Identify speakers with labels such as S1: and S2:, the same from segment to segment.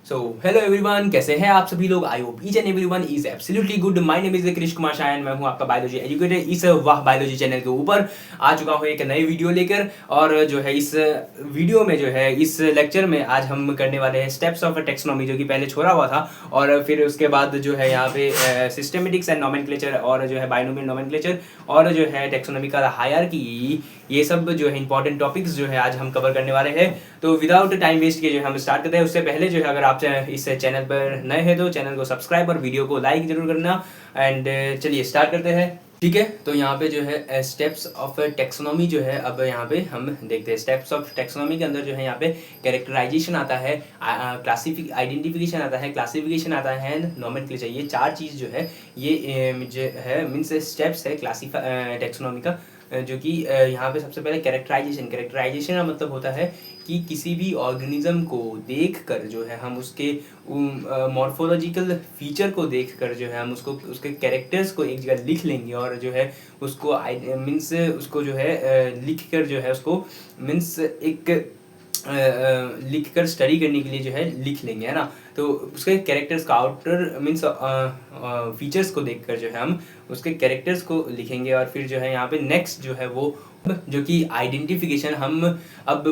S1: So hello everyone, कैसे हैं आप सभी लोग। I hope each and everyone is absolutely good. My name is Krishna Kumar Shayan, मैं हूं आपका बायोलॉजी एजुकेटर। इस वाह बायोलॉजी चैनल के ऊपर आ चुका हूं एक नई वीडियो लेकर। और जो है इस वीडियो में जो है इस लेक्चर में आज हम करने वाले हैं स्टेप्स ऑफ टेक्सोनॉमी, जो कि पहले छोड़ा हुआ था। और फिर उसके बाद जो है यहाँ पे सिस्टेमेटिक्स एंड नोमेनक्लेचर और जो है बाइनोमियल नोमेनक्लेचर और जो है टेक्सोनॉमिकल हायरार्की, ये सब जो है इंपॉर्टेंट टॉपिक्स जो है आज हम कवर करने वाले हैं। तो विदाउट टाइम वेस्ट किए जो हम स्टार्ट करते हैं। उससे पहले जो है अगर आप इस चैनल पर नए हैं तो चैनल को सब्सक्राइब और वीडियो को लाइक जरूर करना। एंड चलिए स्टार्ट करते हैं। ठीक है, तो यहाँ पे जो है स्टेप्स ऑफ टेक्सोनॉमी जो है, अब यहाँ पे हम देखते हैं स्टेप्स ऑफ टेक्सोनॉमी के अंदर जो है यहाँ पे कैरेक्टराइजेशन आता है, आइडेंटिफिकेशन आता है, क्लासिफिकेशन आता है, नोमेनक्लेचर। ये चार चीज़ जो है ये जो है मीन्स स्टेप्स है क्लासिफाई टेक्सोनॉमी का। जो कि यहाँ पे सबसे पहले कैरेक्टराइजेशन का मतलब होता है कि किसी भी ऑर्गेनिज्म को देखकर जो है हम उसके मॉर्फोलॉजिकल फीचर को देखकर जो है हम उसको उसके कैरेक्टर्स को एक जगह लिख लेंगे और जो है उसको मीन्स उसको जो है लिख कर जो है उसको मीन्स एक लिख कर स्टडी करने के लिए जो है लिख लेंगे, है ना। तो उसके कैरेक्टर्स का आउटर मीन्स फीचर्स को देखकर जो है हम उसके कैरेक्टर्स को लिखेंगे। और फिर जो है यहाँ पे नेक्स्ट जो है वो जो कि आइडेंटिफिकेशन, हम अब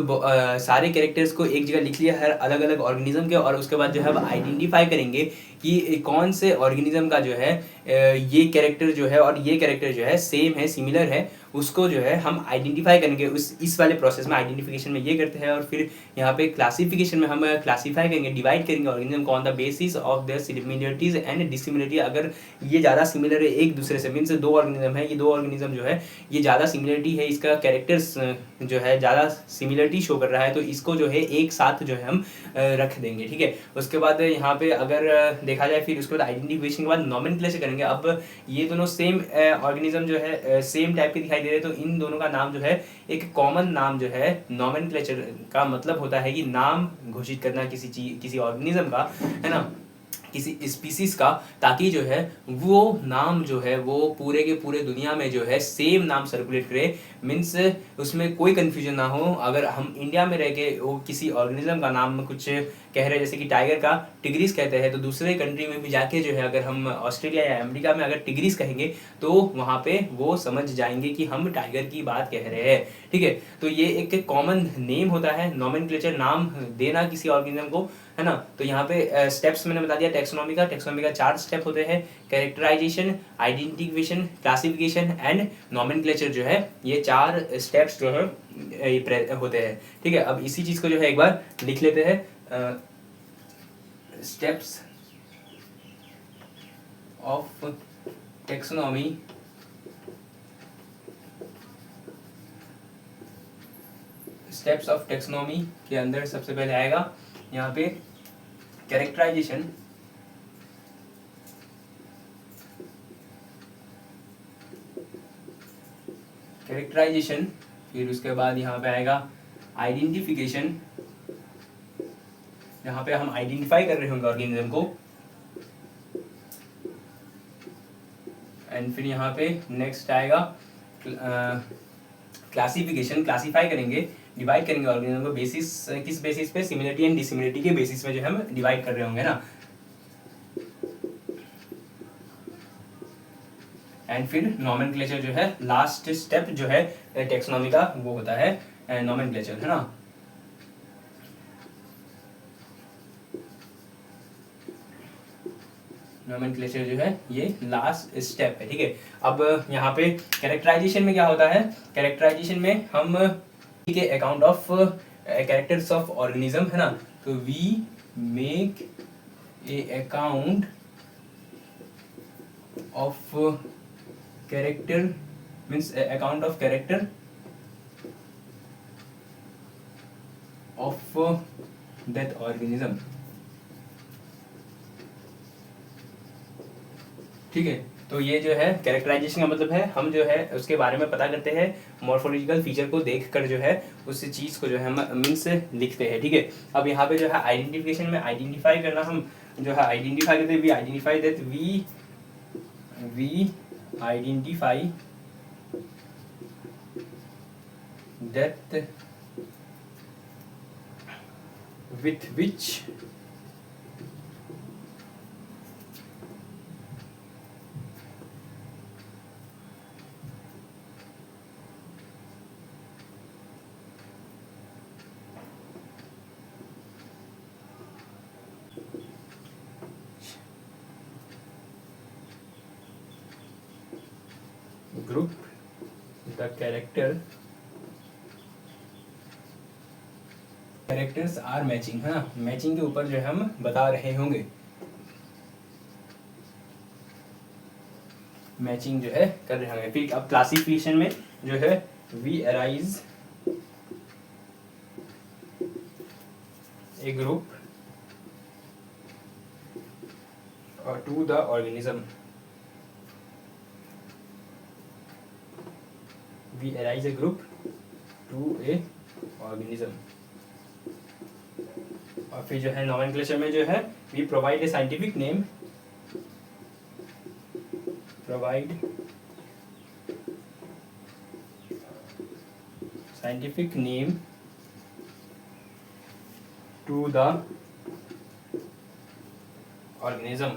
S1: सारे कैरेक्टर्स को एक जगह लिख लिया हर अलग अलग ऑर्गेनिज्म के, और उसके बाद जो है अब आइडेंटिफाई करेंगे कि कौन से ऑर्गेनिज्म का जो है ये कैरेक्टर जो है और ये कैरेक्टर जो है सेम है, सिमिलर है, उसको जो है हम आइडेंटिफाई करेंगे। उस इस वाले प्रोसेस में आइडेंटिफिकेशन में ये करते हैं। और फिर यहाँ पे क्लासिफिकेशन में हम क्लासीफाई करेंगे, डिवाइड करेंगे ऑर्गेनिज्म को on the basis of their similarities and dissimilarity. अगर ये ज़्यादा सिमिलर है एक दूसरे से, मीन्स दो ऑर्गेनिज्म है, ये दो ऑर्गेनिज्म जो है ये ज़्यादा सिमिलरिटी है, इसका कैरेक्टर्स जो है ज़्यादा सिमिलरिटी शो कर रहा है, तो इसको जो है एक साथ जो है हम रख देंगे। ठीक है, उसके बाद यहाँ पे अगर देखा जाए फिर उसके बाद आइडेंटिफिकेशन के बाद नोमेनक्लेचर करेंगे। अब ये दोनों सेम ऑर्गेनिज्म जो है सेम टाइप के दिखाई दे रहे हैं, तो इन दोनों का नाम जो है एक कॉमन नाम जो है, नोमेनक्लेचर का मतलब होता है कि नाम घोषित करना किसी चीज किसी ऑर्गेनिज्म का, है ना, किसी स्पीसीज का, ताकि जो है वो नाम जो है वो पूरे के पूरे दुनिया में जो है सेम नाम सर्कुलेट करे, मीन्स उसमें कोई कंफ्यूजन ना हो। अगर हम इंडिया में रह के वो किसी ऑर्गेनिज्म का नाम कुछ कह रहे हैं, जैसे कि टाइगर का टिग्रिस कहते हैं, तो दूसरे कंट्री में भी जाके जो है अगर हम ऑस्ट्रेलिया या अमेरिका में अगर टिग्रिस कहेंगे तो वहाँ पे वो समझ जाएंगे कि हम टाइगर की बात कह रहे हैं। ठीक है, तो ये एक कॉमन नेम होता है नोमेनक्लेचर, नाम देना किसी ऑर्गेनिज्म को, है ना। तो यहाँ पे स्टेप्स मैंने बता दिया टेक्सोनॉमी का चार स्टेप होते हैं, characterisation, identification, classification and nomenclature. जो है ये चार स्टेप्स जो है होते हैं। ठीक है, अब इसी चीज को जो है एक बार लिख लेते हैं। Steps of taxonomy, steps of taxonomy के अंदर सबसे पहले आएगा यहाँ पे कैरेक्टराइजेशन, फिर उसके बाद यहाँ पे आएगा आइडेंटिफिकेशन, यहाँ पे हम आइडेंटिफाई कर रहे होंगे ऑर्गेनिज्म को। एंड फिर यहाँ पे नेक्स्ट आएगा क्लासिफिकेशन, क्लासीफाई करेंगे, डिवाइड करेंगे ऑर्गेनिज्म को बेसिस, किस बेसिस पे, सिमिलरिटी एंड डिसिमिलरिटी के बेसिस पे जो हम डिवाइड कर रहे होंगे ना। एंड फिर नोमेनक्लेचर जो है लास्ट स्टेप जो है टेक्सोनॉमी का, वो होता है नोमेनक्लेचर, है ना। नोमेनक्लेचर जो है ये लास्ट स्टेप है। ठीक है, अब यहाँ पे कैरेक्टराइजेशन में क्या होता है, कैरेक्टराइजेशन में हम के account of characters of organism, है ना। तो we make a account of character, means account of character of that organism. ठीक है, तो ये जो है कैरेक्टराइजेशन का मतलब है हम जो है उसके बारे में पता करते हैं, मॉर्फोलॉजिकल फीचर को देखकर जो है उस चीज़ को जो है हम मीन्स लिखते हैं। ठीक है, अब यहाँ पे जो है आइडेंटिफिकेशन में आइडेंटिफाई करना, हम जो है आइडेंटिफाई करते हैं, we identify that we identify that with which group the characters are matching, है ना, मैचिंग के ऊपर जो है हम बता रहे होंगे, मैचिंग जो है कर रहे होंगे। फिर अब क्लासिफिकेशन में जो है we arise a group to the organism, we arise a group to a organism. और फिर जो है नोमेनक्लेचर में जो है we provide a scientific name, provide scientific name to the organism.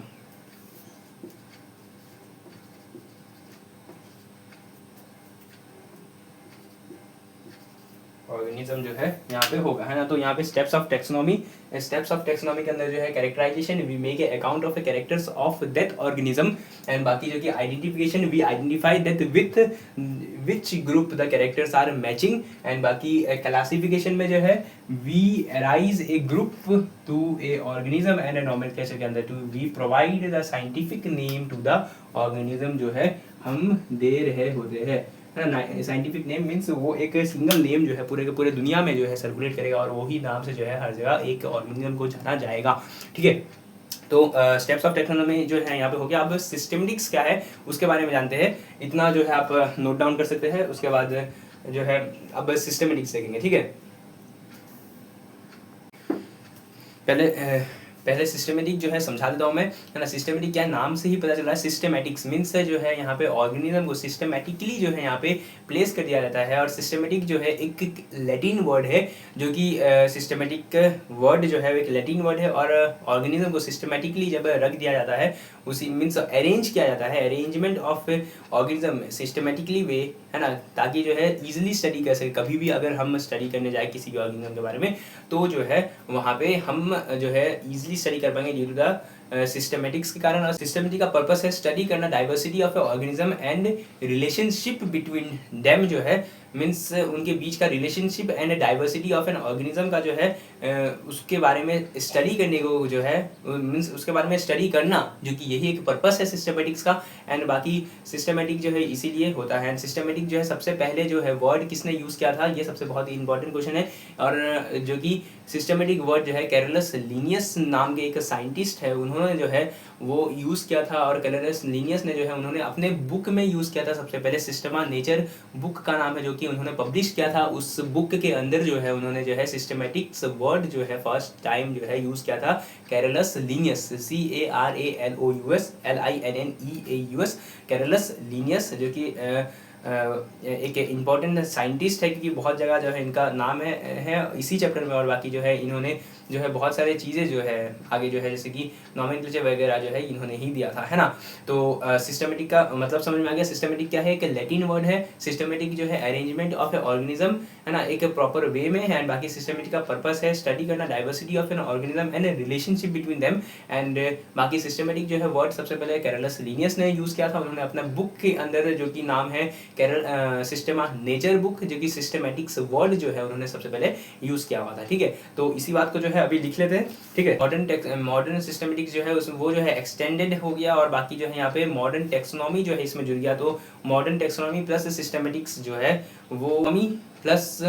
S1: Organism जो है यहाँ पे होगा, है ना। तो यहाँ पे steps of taxonomy, steps of taxonomy के अंदर जो है characterisation, we make a account of a characters of that organism, and बाकी जो कि identification, we identify that with which group the characters are matching, and बाकी क्लासिफिकेशन में जो है we arise a group to a organism, and nomenclature के अंदर to we provide the scientific name to the organism जो है हम दे रहे होते हैं। साइंटिफिक नेम मीन्स वो एक सिंगल नेम जो है पूरे के पूरे दुनिया में जो है सर्कुलेट करेगा और वही नाम से जो है हर जगह एक ऑर्गेनिज्म को जाना जाएगा, ठीक है। तो स्टेप्स ऑफ टेक्सोनॉमी जो है यहाँ पे हो गया। अब सिस्टेमेटिक्स क्या है उसके बारे में जानते हैं, इतना जो है आप नोट डाउन कर सकते हैं। उसके बाद जो है अब सिस्टेमेटिक्स देखेंगे, ठीक है। पहले सिस्टेमेटिक जो है समझा देता हूँ मैं, है ना। सिस्टेमेटिक क्या है, नाम से ही पता चल रहा है। सिस्टेमेटिक्स मीन्स जो है यहाँ पे ऑर्गेनिज्म को सिस्टेमेटिकली जो है यहाँ पे प्लेस कर दिया जाता है। और सिस्टेमेटिक जो है एक लैटिन वर्ड है, जो कि सिस्टेमेटिक वर्ड जो है एक लैटिन वर्ड है, और ऑर्गेनिज्म को सिस्टेमेटिकली जब रख दिया जाता है उसी मीन्स अरेंज किया जाता है, अरेंजमेंट ऑफ ऑर्गेनिज्म सिस्टेमेटिकली वे, है ना, ताकि जो है इजीली स्टडी कर सके। कभी भी अगर हम स्टडी करने जाए किसी भी ऑर्गेनिज्म के बारे में तो जो है वहाँ पे हम जो है इजीली स्टडी कर पाएंगे ड्यू टू द सिस्टेमेटिक्स के कारण। और सिस्टेमेटिक का पर्पस है स्टडी करना diversity of organism and relationship between them, जो है मीन्स उनके बीच का relationship and diversity of an organism का जो है उसके बारे में स्टडी करने को जो है मीन्स उसके बारे में स्टडी करना, जो कि यही एक पर्पस है सिस्टेमेटिक्स का। एंड बाकी सिस्टेमेटिक जो है इसीलिए होता है। सिस्टेमेटिक जो है सबसे पहले जो है वर्ड किसने यूज़ किया था, ये सबसे बहुत ही इंपॉर्टेंट क्वेश्चन है। और जो कि सिस्टेमेटिक वर्ड जो है कैरलस लीनियस नाम के एक साइंटिस्ट है, उन्होंने जो है वो यूज़ किया था। और कैरलस लीनियस ने जो है उन्होंने अपने बुक में यूज़ किया था सबसे पहले। सिस्टमा नेचर बुक का नाम है जो कि उन्होंने पब्लिश किया था। उस बुक के अंदर जो है उन्होंने जो है सिस्टेमेटिक्स वर्ड जो है फर्स्ट टाइम जो है यूज़ किया था Carlos Linnaeus, CARALOUS LINNEAUS, Carlos Linnaeus, जो कि एक इम्पॉर्टेंट साइंटिस्ट है, क्योंकि बहुत जगह जो है इनका नाम है इसी चैप्टर में। और बाकी जो है इन्होंने जो है बहुत सारे चीज़ें जो है आगे जो है जैसे कि नोमेनक्लेचर वगैरह जो है इन्होंने ही दिया था, है ना। तो सिस्टमेटिक का मतलब समझ में आ गया। सिस्टमेटिक क्या है, एक लैटिन वर्ड है। सिस्टमेटिक जो है अरेंजमेंट ऑफ ए ऑर्गेनिज्म, है ना, एक प्रॉपर वे में है। एंड बाकी सिस्टमेटिक का पर्पस है स्टडी करना diversity of an organism and relationship between them. And बाकी सिस्टमेटिक जो है वर्ड सबसे पहले कैरलस लीनियस ने यूज़ किया था। उन्होंने अपना बुक के अंदर जो कि नाम है सिस्टेमा नेचर बुक, जो कि सिस्टेमेटिक्स वर्ड जो है उन्होंने सबसे पहले यूज़ किया हुआ था, ठीक है। तो इसी बात को जो है अभी लिख लेते हैं, ठीक है। मॉडर्न सिस्टमेटिक्स जो है वो जो है एक्सटेंडेड हो गया। और बाकी जो है यहाँ पे मॉडर्न टेक्सोनॉमी जो है इसमें जुड़ गया। तो मॉडर्न टेक्सोनॉमी प्लस सिस्टमेटिक्स जो है वो प्लस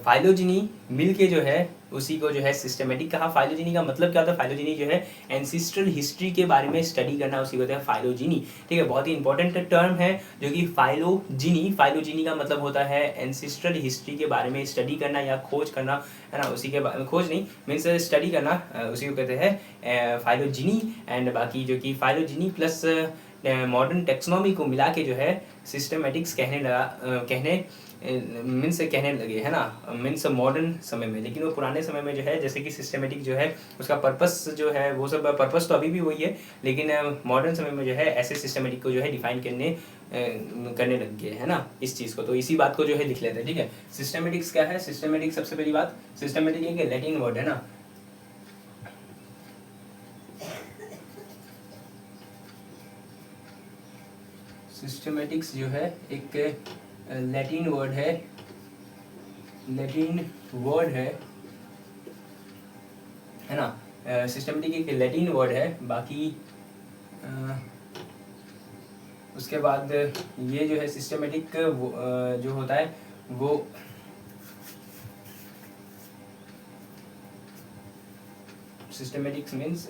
S1: फाइलोजेनी मिल के जो है उसी को जो है सिस्टमेटिक कहा। फाइलोजेनी का मतलब क्या होता है, फाइलोजेनी जो है एंसिस्ट्रल हिस्ट्री के बारे में स्टडी करना, उसी को कहते हैं फाइलोजेनी, ठीक है। बहुत ही इंपॉर्टेंट टर्म है जो कि फाइलोजेनी का मतलब होता है एंसिस्ट्रल हिस्ट्री के बारे में स्टडी करना या खोज करना, है ना। उसी के खोज नहीं मीन्स स्टडी करना, उसी को कहते हैं फाइलोजेनी। एंड बाकी जो कि फाइलोजेनी प्लस मॉडर्न टेक्सोनॉमी को मिला के जो है सिस्टमेटिक्स कहने लगे, है ना, मीन्स मॉडर्न समय में। लेकिन वो पुराने समय में जो है जैसे कि सिस्टमेटिक जो है उसका पर्पस जो है वो सब पर्पस तो अभी भी वही है, लेकिन मॉडर्न समय में जो है ऐसे सिस्टमेटिक को जो है डिफाइन करने लग गए, है ना, इस चीज़ को। तो इसी बात को जो है लिख लेते हैं, ठीक है। सिस्टमेटिक्स क्या है, सिस्टमेटिक सबसे पहली बात, सिस्टमेटिक एक लैटिन वर्ड है ना। सिस्टमेटिक्स जो है एक लैटिन वर्ड है, है ना। सिस्टमेटिक एक लैटिन वर्ड है। बाकी उसके बाद ये जो है सिस्टमेटिक जो होता है वो सिस्टमेटिक्स मीन्स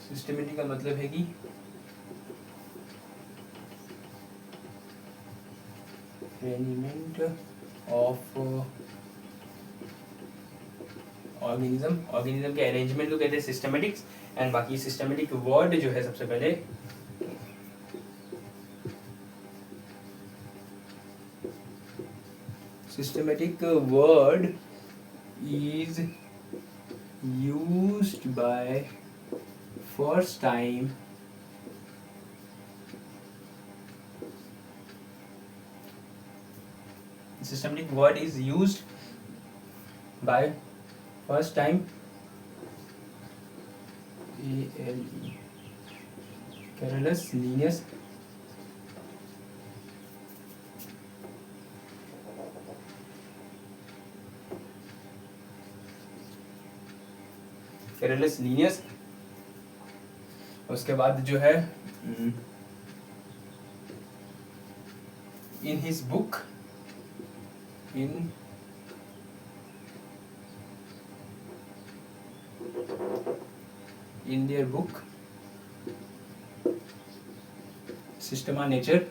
S1: सिस्टमेटिक का मतलब है कि अरेंजमेंट ऑफ ऑर्गेनिज्म के अरेंजमेंट को कहते हैं सिस्टमेटिक्स। एंड बाकी सिस्टमेटिक वर्ड जो है सबसे पहले systematic word is used by first time systematic word is used by first time ALE Carolus Linnaeus उसके बाद जो है in his book in their book Systema Nature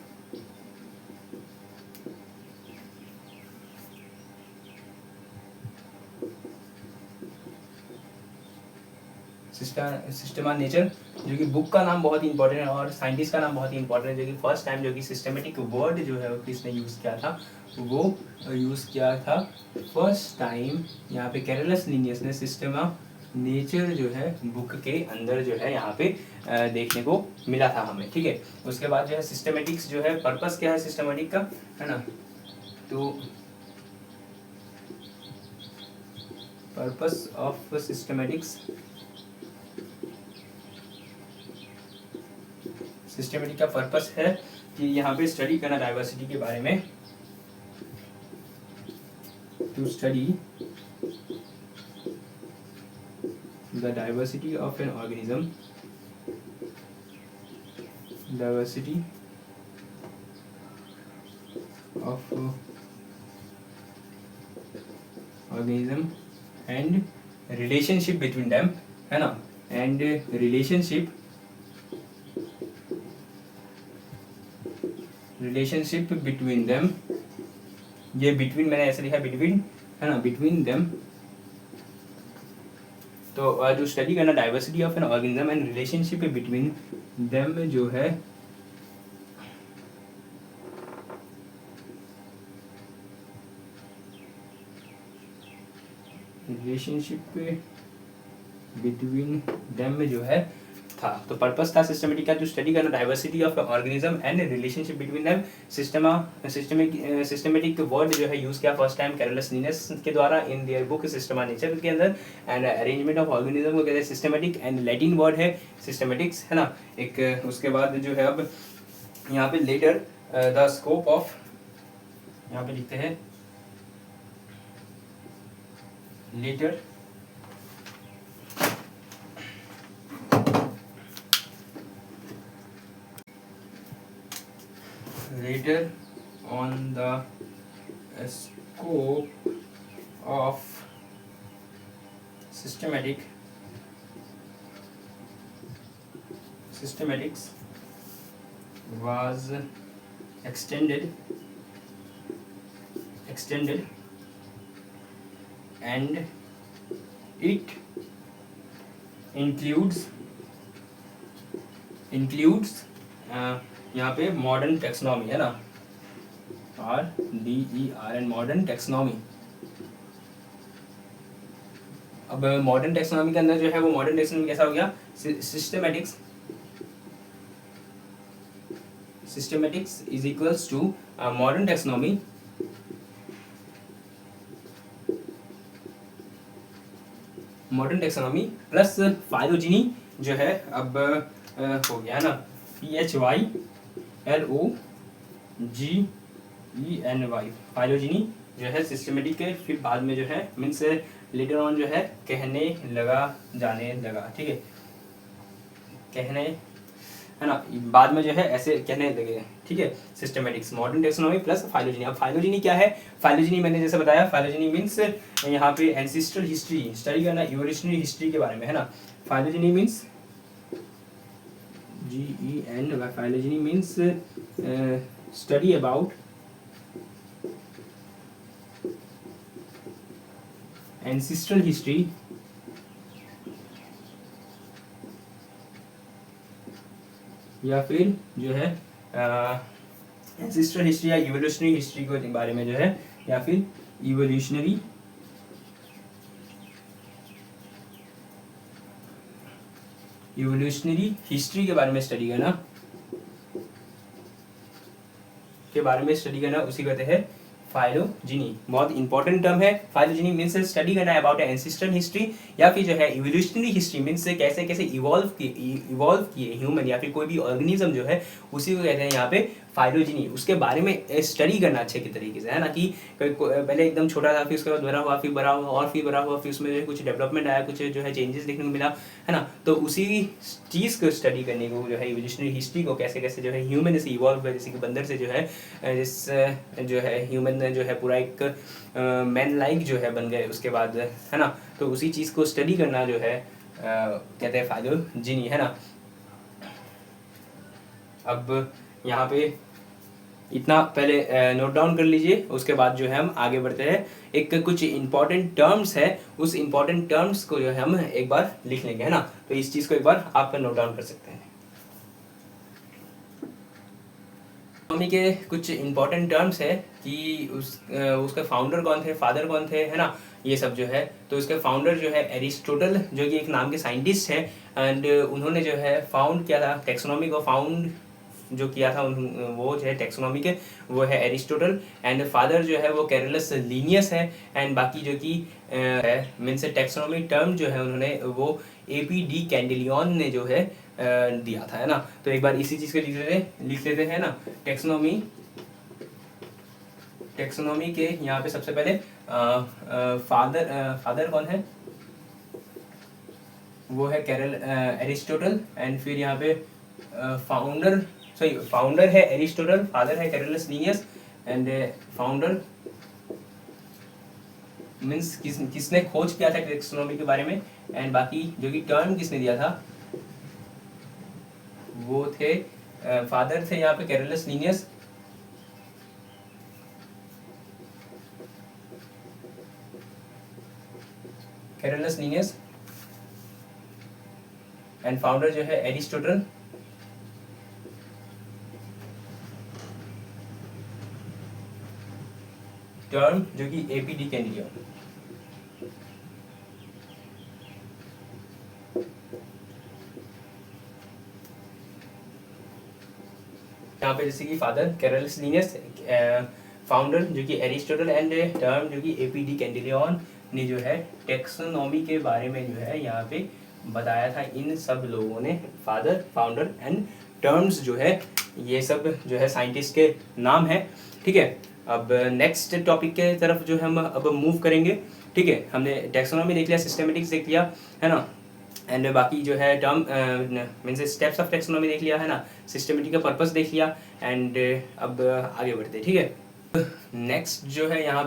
S1: Systema nature, जो कि बुक का नाम बहुत ही इंपॉर्टेंट है और साइंटिस्ट का नाम बहुत ही इंपॉर्टेंट है, जो कि फर्स्ट टाइम जो कि सिस्टमेटिक वर्ड जो है किसने यूज़ किया था, वो यूज़ किया था फर्स्ट टाइम यहाँ पे कैरोलस लिनियस ने सिस्टमा नेचर जो है बुक के अंदर जो है यहाँ पे देखने को मिला था हमें, ठीक है। उसके बाद जो है सिस्टमेटिक्स जो है पर्पस क्या है सिस्टमेटिक का, है ना। तो पर्पस ऑफ सिस्टमेटिक का पर्पस है कि यहाँ पे स्टडी करना डाइवर्सिटी के बारे में, to study the diversity of an organism, diversity of organism and relationship between them, है ना, एंड रिलेशनशिप बिटवीन देम, ये बिटवीन मैंने ऐसे लिखा बिटवीन, है ना, बिटवीन देम। तो जो स्टडी करना diversity of an organism and relationship between them जो है रिलेशनशिप बिटवीन देम में जो है था। तो पर्पस था सिस्टमेटिक का, जो स्टडी करना diversity of organism and relationship between them. Systematic word जो है यूज किया फर्स्ट टाइम कैरोलस लिनियस के द्वारा in their book Systema nature के अंदर। एंड अरेंजमेंट ऑफ ऑर्गेनिज्म को कहते हैं सिस्टमेटिक, एंड लैटिन वर्ड है सिस्टमेटिक्स, है ना। एक उसके बाद जो है अब यहाँ पे लेटर द स्कोप ऑफ, यहाँ पे लिखते हैं letter on the scope of systematics was extended and it includes यहाँ पे मॉडर्न टेक्सोनॉमी, है ना, RDERN मॉडर्न टेक्सोनॉमी। अब मॉडर्न टेक्सोनॉमी के अंदर जो है वो मॉडर्न टेक्सोनॉमी कैसा हो गया, systematics is equals to modern taxonomy plus phylogeny जो है अब हो गया ना, PHYLOGENY, फाइलोजेनी जो है सिस्टमेटिक के फिर बाद में जो है मीन्स लेटर ऑन जो है कहने लगा, जाने लगा, ठीक है, कहने है ना, बाद में जो है ऐसे कहने लगे, ठीक है। Systematics, modern taxonomy plus phylogeny. अब फाइलोजेनी क्या है? फाइलोजेनी मैंने जैसे बताया, फाइलोजेनी मीन्स यहाँ पे एंसिस्ट्रल हिस्ट्री स्टडी करना, इवोल्यूशनरी हिस्ट्री के बारे में, है ना। Phylogeny means GEN, phylogeny means study about ancestral history या फिर जो है एंसिस्ट्रल हिस्ट्री या इवोल्यूशनरी हिस्ट्री के बारे में जो है, या फिर इवोल्यूशनरी हिस्ट्री के बारे में स्टडी करना, उसी कहते हैं फाइलोजेनी। बहुत इंपॉर्टेंट टर्म है फाइलोजेनी, मीन्स स्टडी करना है अबाउट एंसिस्ट्रल हिस्ट्री या फिर जो है इवोल्यूशनरी हिस्ट्री, मीन्स कैसे कैसे इवॉल्व किए ह्यूमन या फिर कोई भी ऑर्गेनिज्म जो है, उसी को कहते हैं यहाँ पे फाइलोजेनी। उसके बारे में स्टडी करना अच्छे के तरीके से, है ना, कि पहले एकदम छोटा था, फिर उसके बाद बड़ा हुआ, फिर बड़ा हुआ और फिर बड़ा हुआ, फिर उसमें जो है कुछ डेवलपमेंट आया, कुछ जो है चेंजेस देखने को मिला, है ना। तो उसी चीज़ को स्टडी करने को जो है इवोल्यूशनरी हिस्ट्री को, कैसे कैसे जो है ह्यूमन जैसे इवॉल्व हुआ, जैसे कि बंदर से जो है जो है ह्यूमन जो है पूरा एक मैन लाइक जो है बन गए उसके बाद, है ना। तो उसी चीज़ को स्टडी करना जो है कहते हैं फाइलोजेनी, है ना। अब यहाँ पे इतना पहले नोट डाउन कर लीजिए, उसके बाद जो है हम आगे बढ़ते हैं। एक कुछ इंपॉर्टेंट टर्म्स है, उस इंपॉर्टेंट टर्म्स को जो है हम एक बार लिख लेंगे, है ना। तो इस चीज़ को एक बार आप नोट डाउन कर सकते हैं। मम्मी के कुछ इंपॉर्टेंट टर्म्स है कि उसके फाउंडर कौन थे, फादर कौन थे, है ना, ये सब जो है। तो उसके फाउंडर जो है एरिस्टोटल, जो कि एक नाम के साइंटिस्ट है, एंड उन्होंने जो है फाउंड किया था टैक्सोनॉमी को, फाउंड जो किया था वो जो है टैक्सोनॉमी के, वो है एरिस्टोटल। एंड फादर जो है वो कैरलस लीनियस है। एंड बाकी जो कि मीन्स टैक्सोनॉमी टर्म जो है उन्होंने वो AP डी कैंडिलियन ने जो है दिया था, है ना। तो एक बार इसी चीज़ को लिख लेते हैं ना। टैक्सोनॉमी के यहाँ पे सबसे पहले फादर कौन है, वो है एरिस्टोटल। एंड फिर यहाँ पे फाउंडर है एरिस्टोटल, फादर है Carlos Linnaeus, and founder means किसने खोज किया था टैक्सोनॉमी के बारे में। एंड बाकी जो कि टर्म किसने दिया था, वो थे फादर थे यहाँ पे कैरलस लीनियस, एंड फाउंडर जो है एरिस्टोटल। टर्म जो कि AP डी कैंडिलियन। यहाँ पे जैसे कि फादर कैरलस लीनियस, फाउंडर जो कि एरिस्टोटल, एंड टर्म जो कि AP डी कैंडिलियन ने जो है टैक्सोनॉमी के बारे में जो है यहाँ पे बताया था। इन सब लोगों ने, फादर, फाउंडर एंड टर्म्स जो है, ये सब जो है साइंटिस्ट के नाम है, ठीक है। अब नेक्स्ट टॉपिक के तरफ जो है हम अब मूव करेंगे, ठीक है। हमने टैक्सोनॉमी देख लिया, सिस्टेमेटिक्स देख लिया, है ना, एंड बाकी जो है term means steps of taxonomy देख लिया, है ना, सिस्टेमेटिक का पर्पस देख लिया, एंड अब आगे बढ़ते, ठीक है। नेक्स्ट जो है यहाँ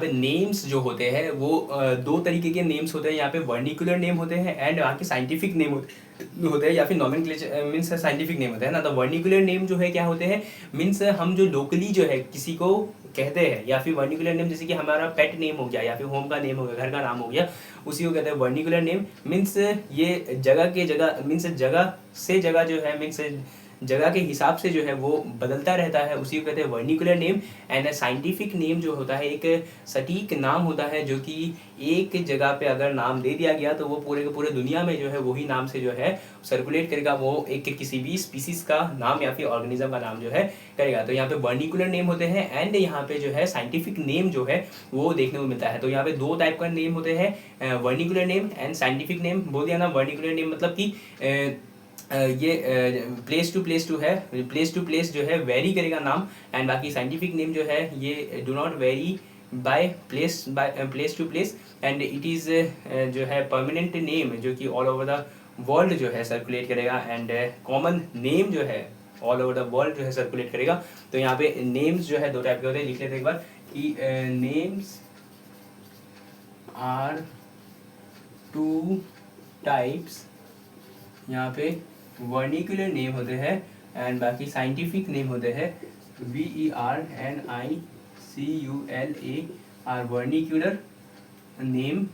S1: पे नेम्स जो होते हैं वो दो तरीके के नेम्स होते हैं। यहाँ पे वर्निकुलर नेम होते हैं एंड वहाँ के साइंटिफिक नेम होते हैं, या फिर नॉमेनक्लेचर मीन्स साइंटिफिक नेम होते हैं ना। तो वर्निकुलर नेम जो है क्या होते हैं, मीन्स हम जो लोकली जो है किसी को कहते हैं, या फिर वर्निकुलर नेम जैसे कि हमारा पेट नेम हो गया, या फिर होम का नेम हो गया, घर का नाम हो गया, उसी को कहते हैं वर्निकुलर नेम। मीन्स ये जगह के जगह मीन्स जगह से जगह जो है मीन्स जगह के हिसाब से जो है वो बदलता रहता है, उसी को कहते हैं vernacular name. And scientific name जो होता है एक सटीक नाम होता है, जो कि एक जगह पे अगर नाम दे दिया गया तो वो पूरे के पूरे दुनिया में जो है वही नाम से जो है सर्कुलेट करेगा, वो एक किसी भी स्पीसीज का नाम या फिर ऑर्गेनिज्म का नाम जो है करेगा। तो यहाँ पे वर्निकुलर नेम होते हैं एंड यहाँ पे जो है साइंटिफिक नेम जो है वो देखने को मिलता है। तो यहाँ पे दो टाइप का नेम होते हैं, vernacular name and scientific name. बोल दिया ना, वर्निकुलर नेम मतलब कि ये प्लेस टू है, प्लेस टू प्लेस जो है वेरी करेगा नाम। एंड बाकी साइंटिफिक नेम जो है ये do not vary by place to place and it is जो है परमानेंट नेम, जो कि ऑल ओवर द वर्ल्ड जो है सर्कुलेट करेगा। एंड कॉमन नेम जो है ऑल ओवर द वर्ल्ड जो है सर्कुलेट करेगा। तो यहाँ पे नेम्स जो है दो टाइप के होते हैं, लिख लेते हैं एक बार कि नेम्स आर टू टाइप्स। यहाँ पे वर्निकुलर नेम होते हैं एंड बाकी साइंटिफिक नेम होते हैं VERNICULA or vernacular name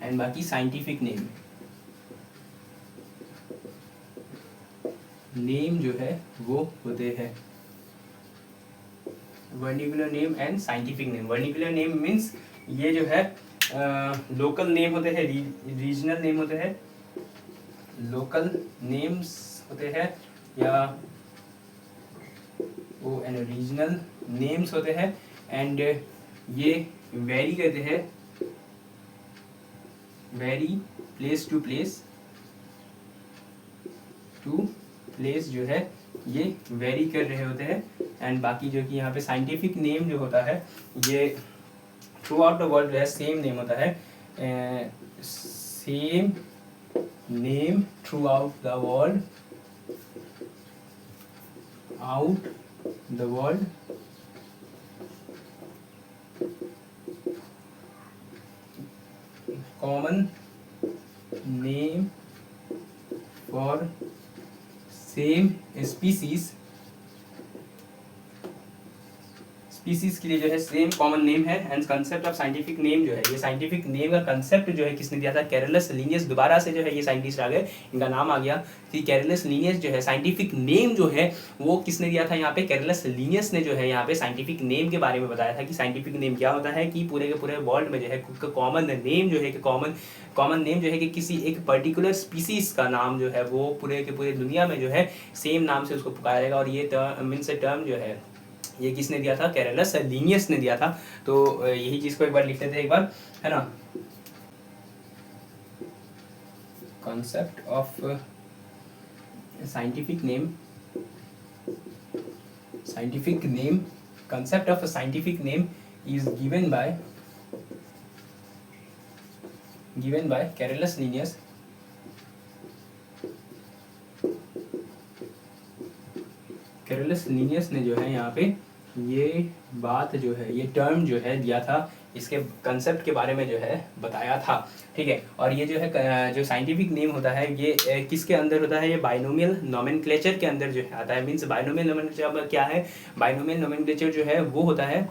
S1: and बाकी साइंटिफिक नेम जो है वो होते हैं vernacular name and scientific name. Vernacular name means ये जो है लोकल नेम होते हैं, रीजनल नेम होते हैं, लोकल नेम्स होते हैं या वो रीजनल नेम्स होते हैं। एंड ये वेरी करते हैं, वेरी प्लेस टू प्लेस जो है ये वेरी कर रहे होते हैं। एंड बाकी जो कि यहाँ पे साइंटिफिक नेम जो होता है ये थ्रू आउट द वर्ल्ड जो है सेम नेम होता है, same name through out the world, common name for same species के लिए जो है सेम कॉमन नेम है। And concept of scientific name जो है, ये साइंटिफिक नेम का कंसेप्ट जो है किसने दिया था, कैरोलस लिनियस। दोबारा से जो है ये साइंटिस्ट आ गए, इनका नाम आ गया कि कैरोलस लिनियस जो है साइंटिफिक नेम जो है वो किसने दिया था। यहाँ पे कैरोलस लिनियस ने जो है यहाँ पे साइंटिफिक नेम के बारे में बताया था कि साइंटिफिक नेम क्या होता है, कि पूरे के पूरे वर्ल्ड में जो है कॉमन नेम जो है कि कॉमन नेम जो है कि किसी एक पर्टिकुलर स्पीसीज का नाम जो है वो पूरे के पूरे दुनिया में जो है सेम नाम से उसको पुकारा जाएगा। और ये टर्म जो है ये किसने दिया था, कैरोलस लिनियस ने दिया था। तो यही चीज को एक बार लिख लेते हैं एक बार, है ना। Concept of scientific name, concept of a scientific name is given by Carolus Linnaeus. Carolus Linnaeus ने जो है यहाँ पे ये बात जो है, ये टर्म जो है दिया था, इसके कंसेप्ट के बारे में जो है बताया था, ठीक है। और ये जो है जो साइंटिफिक नेम होता है ये किसके अंदर होता है, ये बाइनोमियल नोमेनक्लेचर के अंदर जो है आता है। मीन्स बाइनोमियल नोमेनक्लेचर क्या है, बाइनोमियल नोमेनक्लेचर जो है वो होता है,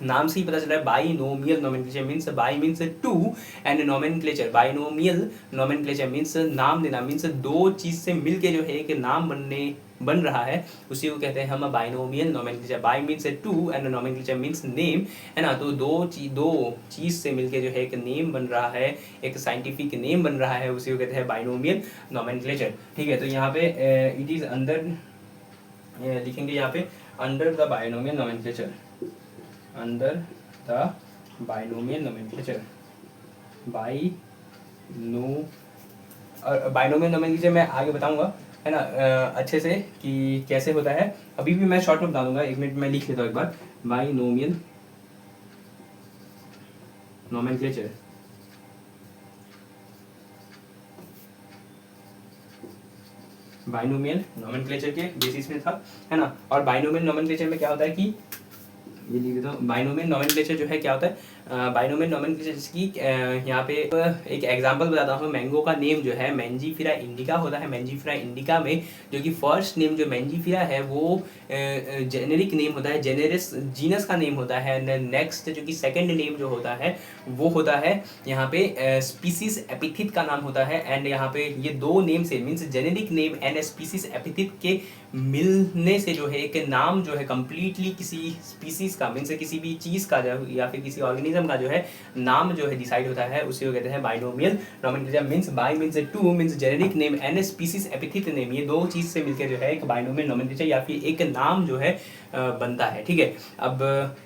S1: नाम से ही पता चल रहा है, binomial nomenclature means bi means two and nomenclature, binomial nomenclature means नाम देना, मीन्स दो चीज से मिलके जो है एक नाम बन रहा है, उसी को कहते हैं हम binomial nomenclature. Bi means two and nomenclature means name, है ना। तो दो चीज से मिलके जो है एक नेम बन रहा है, एक साइंटिफिक नेम बन रहा है, उसी को कहते हैं बाइनोमियल नोमेनक्लेचर, ठीक है। तो यहाँ पे इट इज अंडर, लिखेंगे यहाँ पे under the binomial nomenclature, under the binomial nomenclature, binomial nomenclature मैं आगे बताऊंगा, है ना, अच्छे से कि कैसे होता है। अभी भी मैं शॉर्ट में बता दूंगा, एक मिनट में लिख लेता हूँ एक बार, बाइनोमियल नोमेनक्लेचर। बाइनोमियल नोमेनक्लेचर के बेसिस में था, है ना। और बाइनोमियल नोमेनक्लेचर में क्या होता है कि ये लिख देता हूँ। बाइनोमियल नोमेनक्लेचर जो है क्या होता है, बाइनोमियल नोमेनक्लेचर की यहाँ पे एक एग्जांपल बताता हूँ। मैंगो का नेम जो है मैंजीफेरा इंडिका होता है। मैंजीफेरा इंडिका में जो कि फर्स्ट नेम जो मैंजीफेरा है वो जेनेरिक नेम होता है, जेनेरिस जीनस का नेम होता है। नेक्स्ट जो कि सेकंड नेम जो होता है वो होता है यहाँ पे स्पीसीज एपिथिट का नाम होता है। एंड यहाँ पे ये दो नेम से means generic name and species epithet के मिलने से जो है एक नाम जो है कंप्लीटली किसी स्पीसीज का मीन्स किसी भी चीज़ का जो या फिर किसी ऑर्गेनिज्म का जो है नाम जो है डिसाइड होता है, उसे कहते हैं binomial nomenclature. Means bi means two means generic name and species epithet name, ये दो चीज़ से मिलकर जो है एक बाइनोमियल नोमेनक्लेचर या फिर एक नाम जो है बनता है। ठीक है, अब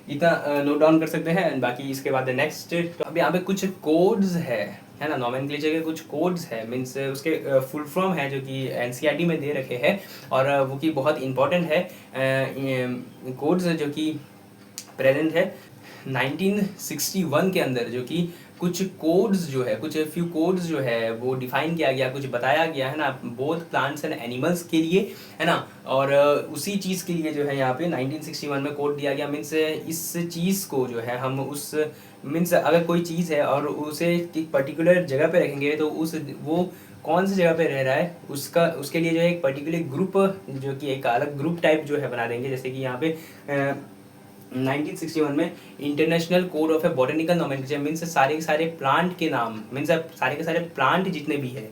S1: इतना नोट डाउन कर सकते हैं। बाकी इसके बाद नेक्स्ट तो अब यहाँ पे कुछ कोड्स है ना, नोमेनक्लेचर के कुछ कोड्स है, मीन्स उसके फुल फॉर्म है जो कि एनसीईआरटी में दे रखे हैं और वो की बहुत इंपॉर्टेंट है। कोड्स जो कि प्रेजेंट है 1961 के अंदर, जो कि कुछ कोड्स जो है, कुछ फ्यू कोड्स जो है वो डिफाइन किया गया, कुछ बताया गया है ना, बोथ प्लांट्स एंड एनिमल्स के लिए है ना। और उसी चीज़ के लिए जो है यहाँ पे 1961 में कोड दिया गया। मीन्स इस चीज़ को जो है हम उस मीन्स अगर कोई चीज़ है और उसे एक पर्टिकुलर जगह पे रखेंगे तो उस वो कौन सी जगह पे रह रहा है उसका उसके लिए जो है एक पर्टिकुलर ग्रुप जो कि एक अलग ग्रुप टाइप जो है बना देंगे। जैसे कि यहाँ पे 1961 में international code of A botanical nomenclature means सारे के सारे प्लांट के नाम, मीन्स सारे के सारे प्लांट जितने भी है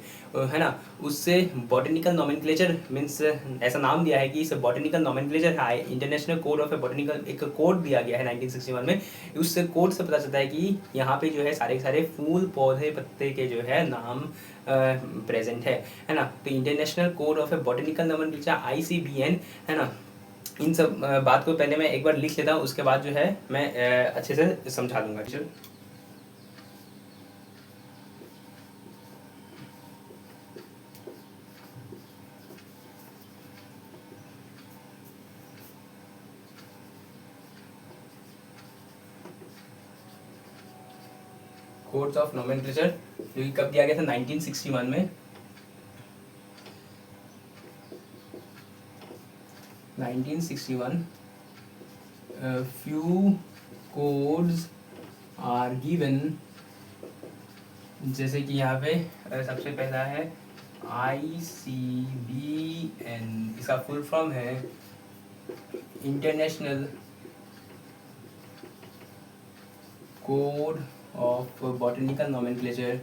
S1: ना, उससे बॉटनिकल नोमेनक्लेचर मीन्स ऐसा नाम दिया है कि इस बॉटनिकल नोमेनक्लेचर है। International code of A botanical एक कोड दिया गया है 1961 में। उस कोड से पता चलता है कि यहाँ पे जो है सारे के सारे फूल पौधे पत्ते के जो है नाम प्रेजेंट है ना। तो international code of A botanical nomenclature ICBN है ना। इन सब बात को पहले मैं एक बार लिख लेता हूँ, उसके बाद जो है मैं अच्छे से समझा दूंगा। कोड्स ऑफ नोमेनक्लेचर जो कि कब दिया गया था 1961 में। 1961 few codes are given, जैसे कि यहाँ पे सबसे पहला है ICBN, इसका फुल फॉर्म है international code of botanical nomenclature.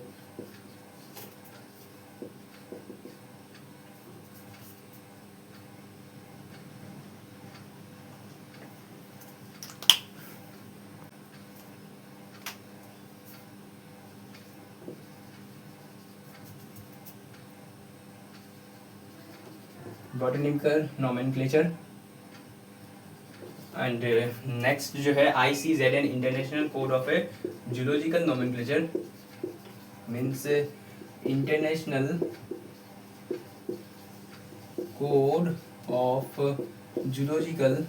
S1: Botanical nomenclature and next जो है ICZN international code of A zoological nomenclature means international code of zoological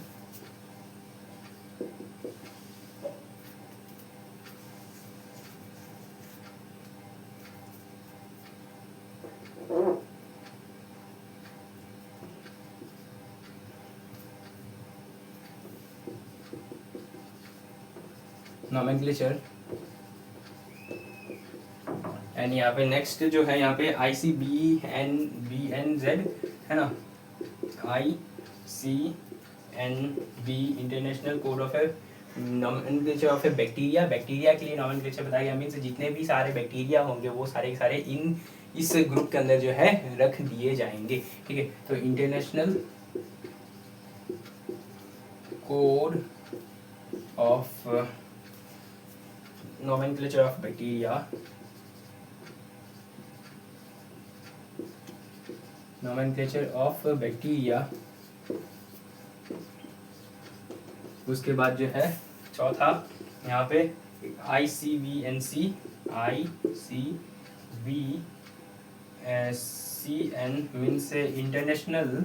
S1: nomenclature. And यहाँ पे नेक्स्ट जो है यहाँ पे ICBNZ है ना, ICNB international code of A nomenclature of A bacteria. Bacteria के लिए नोमेनक्लेचर बताया गया, मीन्स जितने भी सारे बैक्टीरिया होंगे वो सारे के सारे इस ग्रुप के अंदर जो है रख दिए जाएंगे। ठीक है, तो international code of nomenclature of bacteria, nomenclature of bacteria। उसके बाद जो है चौथा यहाँ पे ICVNC ICVCN means international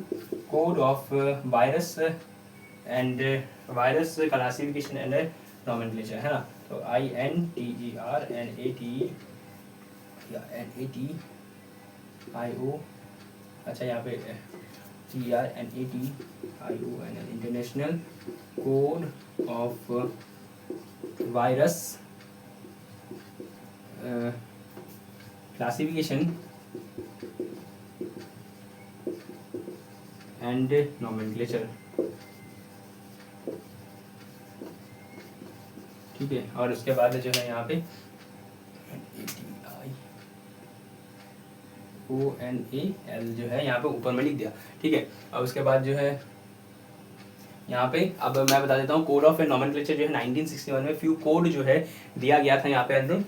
S1: code of virus and virus classification and nomenclature है ना। तो INTERNATIO, अच्छा यहाँ पे INATION, international code of virus classification and nomenclature. ठीक है, और उसके बाद जो है यहाँ पे NATIONAL जो है यहाँ पे ऊपर में लिख दिया। ठीक है, और उसके बाद जो है यहाँ पे अब मैं बता देता हूँ कोड ऑफ नॉमेनक्लेचर जो है 1961 में फ्यू कोड जो है दिया गया था यहाँ पे अंदर।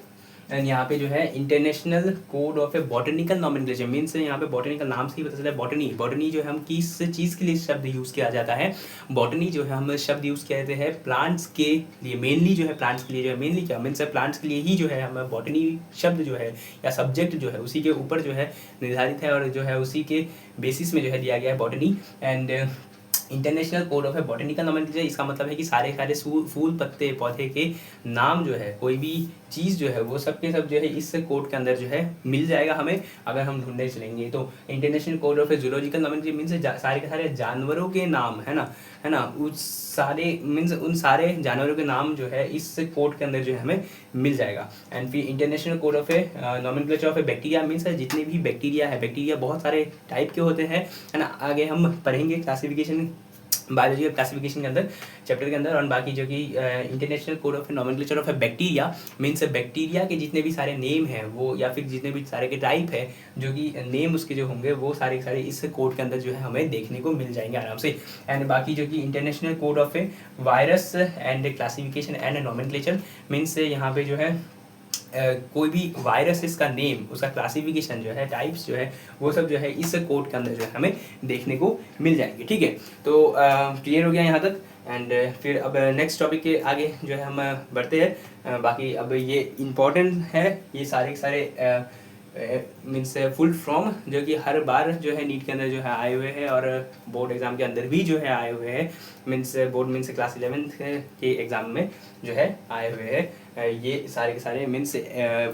S1: एंड यहाँ पे जो है international code of botanical nomenclature means यहाँ पे बॉटनिकल नाम से ही पता चला है बॉटनी जो है हम किस चीज़ के लिए शब्द यूज़ किया जाता है। बॉटनी जो है हम शब्द यूज़ किया जाते हैं प्लांट्स के लिए, मेनली जो है प्लांट्स के लिए, जो है मेनली क्या मीन्स प्लांट्स के लिए ही जो है हम बॉटनी शब्द जो है या सब्जेक्ट जो है उसी के ऊपर जो है निर्धारित है और जो है उसी के बेसिस में जो है दिया गया है botany. And international code of botanical nomenclature, इसका मतलब है कि सारे फूल पत्ते पौधे के नाम जो है कोई भी चीज़ जो है वो सब के सब जो है इस कोड के अंदर जो है मिल जाएगा हमें अगर हम ढूंढने चलेंगे। तो international code of zoological nomenclature means सारे के सारे जानवरों के नाम है ना उस सारे मीन्स उन सारे जानवरों के नाम जो है इस कोड के अंदर जो है हमें मिल जाएगा। एंड फिर international code of nomenclature of bacteria means जितने भी बैक्टीरिया बहुत सारे टाइप के होते हैं, है ना। आगे हम पढ़ेंगे क्लासिफिकेशन बायोलॉजी क्लासिफिकेशन के अंदर चैप्टर के अंदर। और बाकी जो कि international code of nomenclature of bacteria means bacteria के जितने भी सारे नेम हैं वो या फिर जितने भी सारे के टाइप है जो कि नेम उसके जो होंगे वो सारे के सारे इस कोड के अंदर जो है हमें देखने को मिल जाएंगे आराम से। एंड बाकी जो कि international code of virus and classification and nomenclature means यहाँ पे जो है कोई भी वायरस का नेम उसका क्लासिफिकेशन जो है टाइप्स जो है वो सब जो है इस कोड के अंदर जो है हमें देखने को मिल जाएंगे। ठीक है, तो क्लियर हो गया यहाँ तक। एंड फिर अब नेक्स्ट टॉपिक के आगे जो है हम बढ़ते हैं। बाकी अब ये इम्पोर्टेंट है ये सारे मीन्स फुल फॉर्म जो कि हर बार जो है नीट के अंदर जो है आए हुए हैं और बोर्ड एग्जाम के अंदर भी जो है आए हुए हैं। Means board means class 11th के एग्ज़ाम में जो है आए हुए हैं ये सारे के सारे मीन्स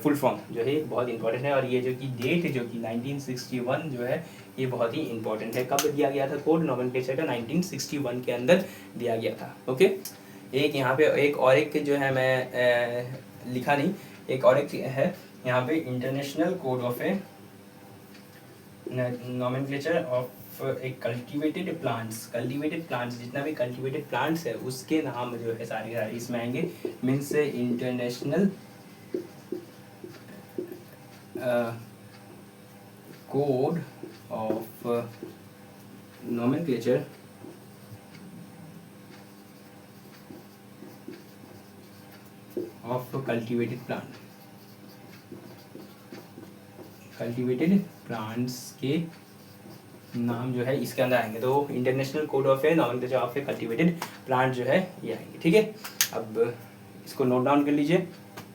S1: फुल फॉर्म जो है बहुत इंपॉर्टेंट है। और ये जो कि डेट जो कि 1961 जो है ये बहुत ही इंपॉर्टेंट है। कब दिया गया था कोड नॉमेनक्लेचर का? 1961 के अंदर दिया गया था। ओके, एक यहाँ पे एक जो है मैं लिखा नहीं, एक और एक है यहाँ पे international code of nomenclature of cultivated plants जितना भी कल्टिवेटेड प्लांट्स है उसके नाम जो है सारे इसमें आएंगे। Means international code of nomenclature of cultivated plants के नाम जो है इसके अंदर आएंगे। तो international code of nomenclature of cultivated plant जो है ये आएंगे। ठीक है, अब इसको नोट डाउन कर लीजिए।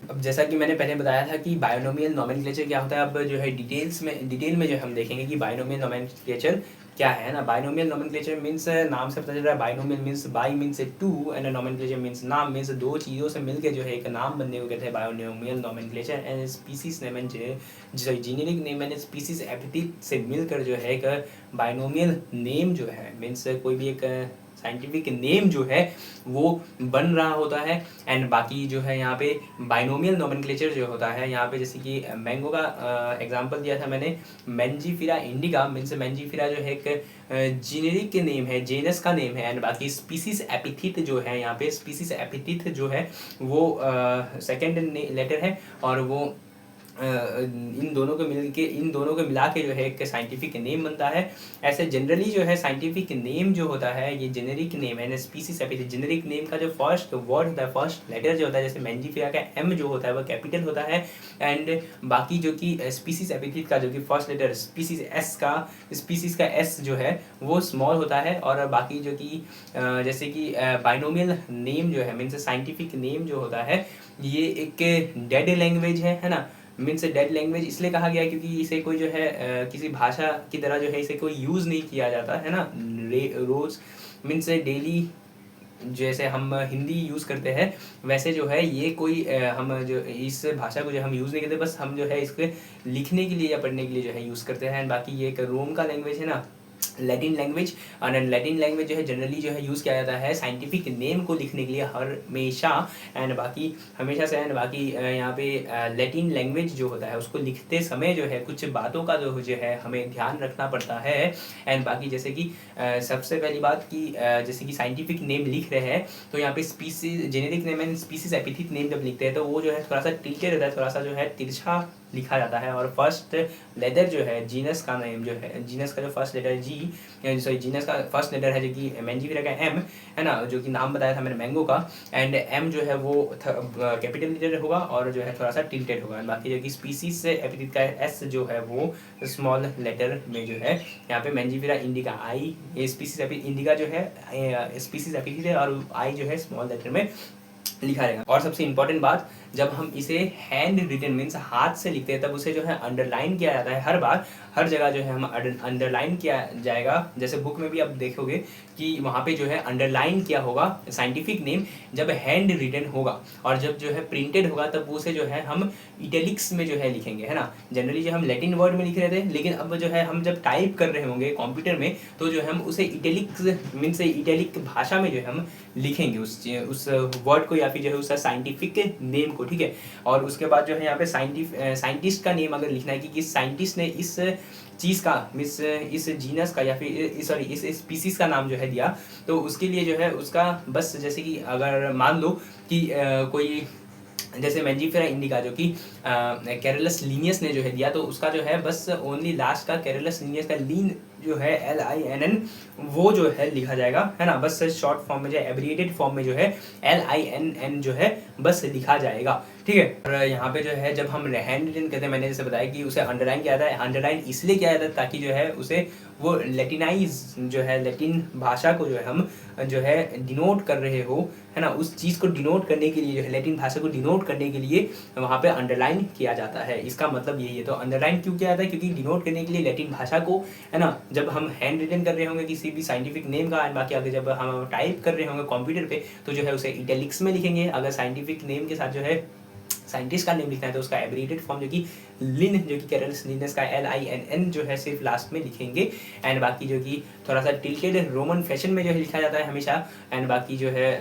S1: अब जैसा कि मैंने पहले बताया था कि बायोनोमियल नॉमेनक्लेचर क्या होता है, अब जो है डिटेल में जो हम देखेंगे कि बायोनोमियल नॉमेनक्लेचर क्या है ना। बायोनोमियल नॉमेनक्लेचर मीन्स नाम से पता चल रहा है binomial means bi means two and nomenclature means नाम मीन्स दो चीज़ों से मिलकर जो है एक नाम बनने को कहते हैं binomial nomenclature. And species name and generic name and species epithet से मिलकर जो है एक बायोनोमियल नेम जो है मीन्स कोई भी एक साइंटिफिक नेम जो है वो बन रहा होता है। एंड बाकी जो है यहाँ पे बाइनोमियल नॉमेनक्लेचर जो होता है यहाँ पे जैसे कि मैंगो का एग्जांपल दिया था मैंने, मैंजीफिरा इंडिका मीन्स मैंजीफिरा जो है एक जेनेरिक नेम है, जेनस का नेम है। एंड बाकी स्पीसीज एपिथेट जो है यहाँ पे स्पीसीज एपिथेट जो है वो सेकेंड लेटर है और वो इन दोनों को मिला के जो है एक साइंटिफिक नेम बनता है। ऐसे जनरली जो है साइंटिफिक नेम जो होता है ये जेनेरिक नेम है। स्पीसीज एपिथेट जेनेरिक नेम का जो फर्स्ट वर्ड होता है फर्स्ट लेटर जो होता है जैसे मैंजीफिरा का एम जो होता है वो कैपिटल होता है। एंड बाकी जो कि स्पीसीज एपिथेट का जो कि फर्स्ट लेटर स्पीसीज का एस जो है वो स्मॉल होता है। और बाकी जो कि जैसे कि बाइनोमियल नेम जो है मीन्स साइंटिफिक नेम जो होता है ये एक डेड लैंग्वेज है ना। मीन्स डेड लैंग्वेज इसलिए कहा गया क्योंकि इसे कोई जो है किसी भाषा की तरह जो है इसे कोई यूज़ नहीं किया जाता है ना रोज़ मीन्स डेली जैसे हम हिंदी यूज़ करते हैं वैसे जो है ये कोई हम जो इस भाषा को जो हम यूज़ नहीं करते, बस हम जो है इसको लिखने के लिए या पढ़ने के लिए जो है यूज़ करते हैं। बाकी ये एक रोम का लैंग्वेज है ना, लैटिन लैंग्वेज। और लैटिन लैंग्वेज जो है जनरली जो है यूज़ किया जाता है साइंटिफिक नेम को लिखने के लिए हमेशा। एंड बाकी हमेशा से एंड बाकी यहाँ पे लैटिन लैंग्वेज जो होता है उसको लिखते समय जो है कुछ बातों का जो है हमें ध्यान रखना पड़ता है। एंड बाकी जैसे कि सबसे पहली बात कि जैसे कि साइंटिफिक नेम लिख रहे हैं तो यहाँ पे species generic name and species epithet name जब लिखते हैं तो वो जो है थोड़ा सा टिल्टेड रहता है, थोड़ा सा जो है तिरछा लिखा जाता है। और फर्स्ट लेटर जो है जीनस का नेम जो है, जीनस का जो फर्स्ट लेटर सॉरी जीनस का फर्स्ट लेटर है जो कि मैंजीफेरा का एम है ना, जो कि नाम बताया था मैंने मैंगो का। एंड एम जो है वो कैपिटल लेटर होगा और जो है थोड़ा सा टिल्टेड होगा। बाकी जो कि स्पीसीज से एपिथिक का एस जो है वो स्मॉल लेटर में जो है यहाँ पे मैंजीफेरा इंडिका आई, ये स्पीसीज इंडिका जो है स्पीसीज एपिथिक है और आई जो है स्मॉल लेटर में लिखा रहेगा। और सबसे इंपॉर्टेंट बात, जब हम इसे हैंड रिटन मीन्स हाथ से लिखते हैं तब उसे जो है अंडरलाइन किया जाता है। हर बार हर जगह जो है हम अंडरलाइन किया जाएगा। जैसे बुक में भी आप देखोगे कि वहाँ पे जो है अंडरलाइन किया होगा साइंटिफिक नेम जब हैंड रिटन होगा, और जब जो है प्रिंटेड होगा तब उसे जो है हम इटैलिक्स में जो है लिखेंगे, है ना। जनरली जो हम लैटिन वर्ड में लिख रहे थे, लेकिन अब जो है हम जब टाइप कर रहे होंगे कंप्यूटर में तो जो है हम उसे इटैलिक्स मीन्स इटैलिक भाषा में जो है हम लिखेंगे उस वर्ड को या फिर जो है उस साइंटिफिक नेम को, ठीक है। और उसके बाद जो है यहाँ पे साइंटिस्ट का नेम अगर लिखना है कि किस साइंटिस्ट ने इस चीज़ का इस जीनस का या फिर सॉरी इस स्पीसीज का नाम जो है दिया, तो उसके लिए जो है उसका बस जैसे कि अगर मान लो कि कोई जैसे मैंजीफेरा इंडिका जो कि कैरलस लीनियस ने जो है दिया, तो उसका जो है बस ओनली लास्ट का कैरलस लीनियस का लीन जो है LINN वो जो है लिखा जाएगा, है ना। बस शॉर्ट फॉर्म में जो है एब्रिएटेड फॉर्म में जो है LINN जो है बस लिखा जाएगा, ठीक है। और यहाँ पे जो है जब हम हैंड रिटन कहते हैं, मैंने जैसे बताया कि उसे अंडरलाइन किया जाता है। अंडरलाइन इसलिए किया जाता है ताकि जो है उसे वो लेटिनाइज जो है लैटिन भाषा को जो है हम जो है डिनोट कर रहे हो, है ना, उस चीज़ को डिनोट करने के लिए जो है लैटिन भाषा को डिनोट करने के लिए वहाँ पे अंडरलाइन किया जाता है। इसका मतलब यही है। तो अंडरलाइन क्यों किया जाता है? क्योंकि डिनोट करने के लिए लैटिन भाषा को, है ना, जब हम हैंड रिटन कर रहे होंगे किसी भी साइंटिफिक नेम का, एंड बाकी आगे जब हम टाइप कर रहे होंगे कंप्यूटर पे तो जो है उसे इटैलिक्स में लिखेंगे। अगर साइंटिफिक नेम के साथ जो है साइंटिस्ट का नेम लिखना है तो उसका एब्रिएटेड फॉर्म जो कि लिन जो कि कैरलस लीनियस का LINN जो है सिर्फ लास्ट में लिखेंगे। एंड बाकी जो कि थोड़ा सा टिल्टेड रोमन फैशन में जो है लिखा जाता है हमेशा। एंड बाकी जो है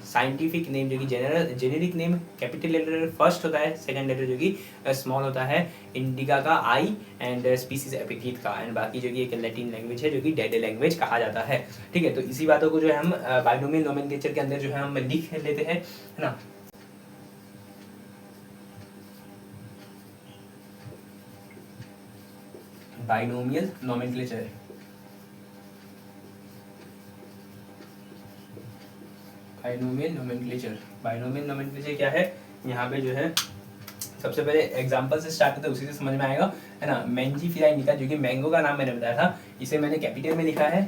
S1: साइंटिफिक नेम जो कि generic name capital letter first होता है, सेकंड लेटर जो कि स्मॉल होता है, इंडिका का I एंड स्पीसीज एपिथीट का। एंड बाकी जो कि एक लैटिन लैंग्वेज है जो कि डेड लैंग्वेज कहा जाता है, ठीक है। तो इसी बातों को जो है हम बाइनोमियल नोमेनक्लेचर के अंदर जो है हम लिख लेते हैं, है ना। बाइनोमियल नोमेनक्लेचर, बाइनोमियल नोमेनक्लेचर क्या है? यहाँ पे जो है सबसे पहले एग्जांपल से स्टार्ट करते हैं, उसी से समझ में आएगा, है ना। मैंजीफेरा इंडिका जो कि मैंगो का नाम मैंने बताया था, इसे मैंने कैपिटल में लिखा है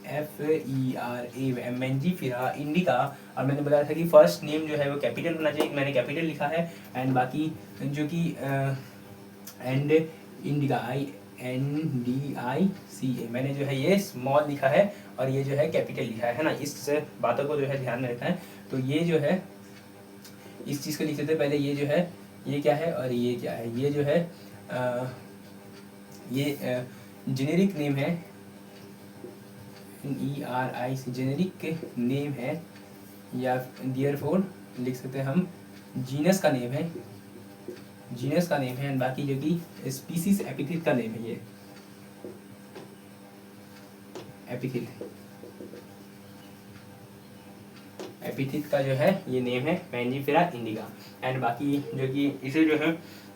S1: MANGIFERA मैंजीफेरा इंडिका। और मैंने बताया था कि फर्स्ट नेम जो है वो कैपिटल होना चाहिए, मैंने कैपिटल लिखा है। एंड बाकी जो कि एंड इंडिका INDICA मैंने जो है ये स्मॉल लिखा है और ये जो है कैपिटल लिखा है ना। इस बातों को जो है ध्यान में रखना है। तो ये जो है इस चीज़ को लिख लेते हैं पहले। ये जो है ये क्या है और ये क्या है? ये जो है ये जेनेरिक नेम है, NERIC जेनेरिक नेम है, या देयरफॉर लिख सकते हैं हम जीनस का नेम है, जीनस का नेम है। एंड बाकी जो कि स्पीसीज एपिथिट का नेम है, ये एपिथिट का जो है ये नेम है मैंजीफेरा इंडिका। एंड बाकी जो कि इसे जो है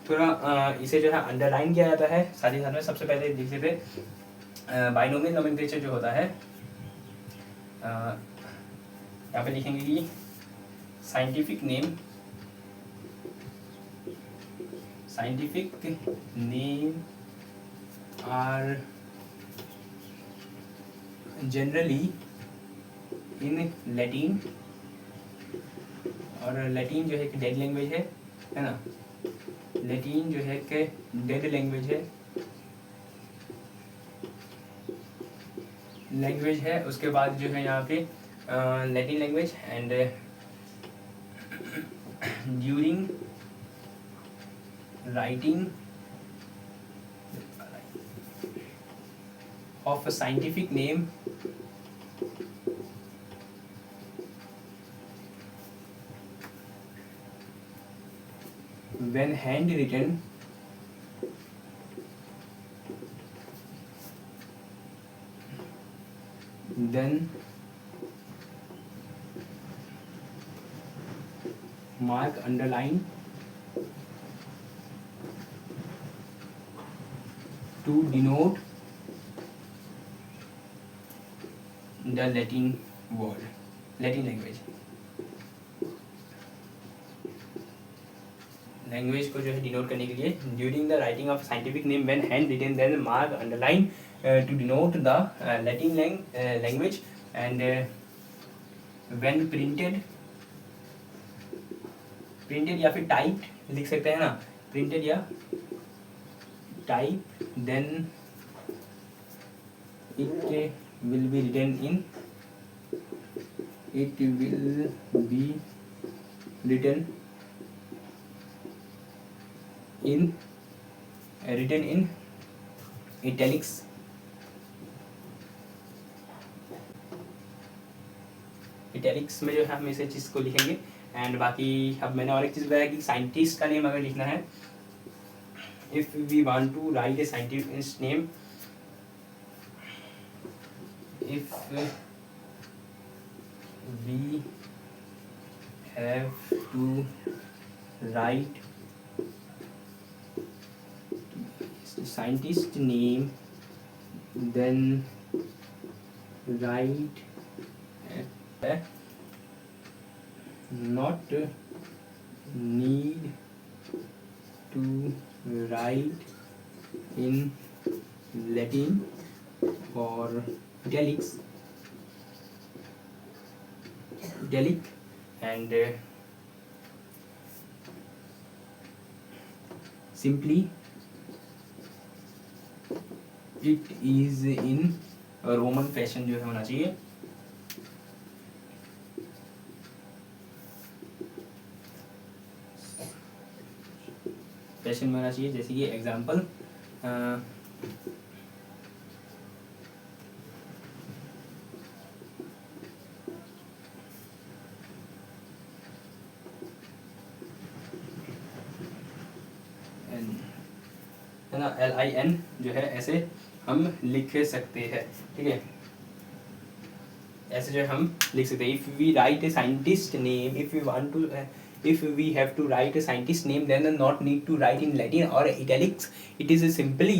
S1: थोड़ा इसे जो है अंडरलाइन किया जाता है साथ ही साथ में। सबसे पहले लिख लेते बाइनोमियल नोमेनक्लेचर जो होता है, यहाँ पे लिखेंगे कि scientific name are generally in Latin, और लैटिन जो है कि डेड लैंग्वेज है ना। लैटिन जो है कि डेड लैंग्वेज है। उसके बाद जो है यहाँ पे Latin language and during writing of a scientific name when handwritten then mark underline to denote the Latin word, Latin language को जो है डिनोट करने के लिए during the writing of scientific name when hand written then mark underline to denote the Latin language and when printed या फिर typed लिख सकते हैं ना, प्रिंटेड या type then it will be written in italics में जो है हम इसे चीज़ को लिखेंगे। एंड बाकी अब मैंने और एक चीज़ बताया कि साइंटिस्ट का नेम अगर लिखना है, if we want to write a scientist name, if we have to write scientist name then write not need to write in Latin or italic and simply it is in Roman fashion जो है होना चाहिए। Fashion में होना चाहिए, जैसे कि example है ना, LIN जो है ऐसे हम लिख सकते हैं, ठीक है, ऐसे जो है हम लिख सकते हैं। If we write a scientist name, if we have to write a scientist name then not need to write in Latin or italics, it is simply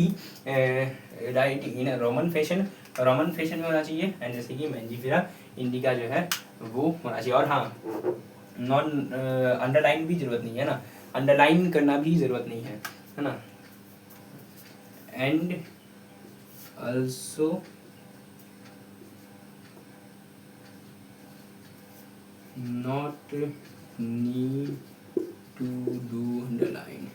S1: write in a Roman fashion में होना चाहिए। And जैसे कि Mangifera indica जो है वो होना चाहिए। और हाँ, नॉन अंडरलाइन भी ज़रूरत नहीं है ना, अंडरलाइन करना भी ज़रूरत नहीं है ना। And also not need to do underline,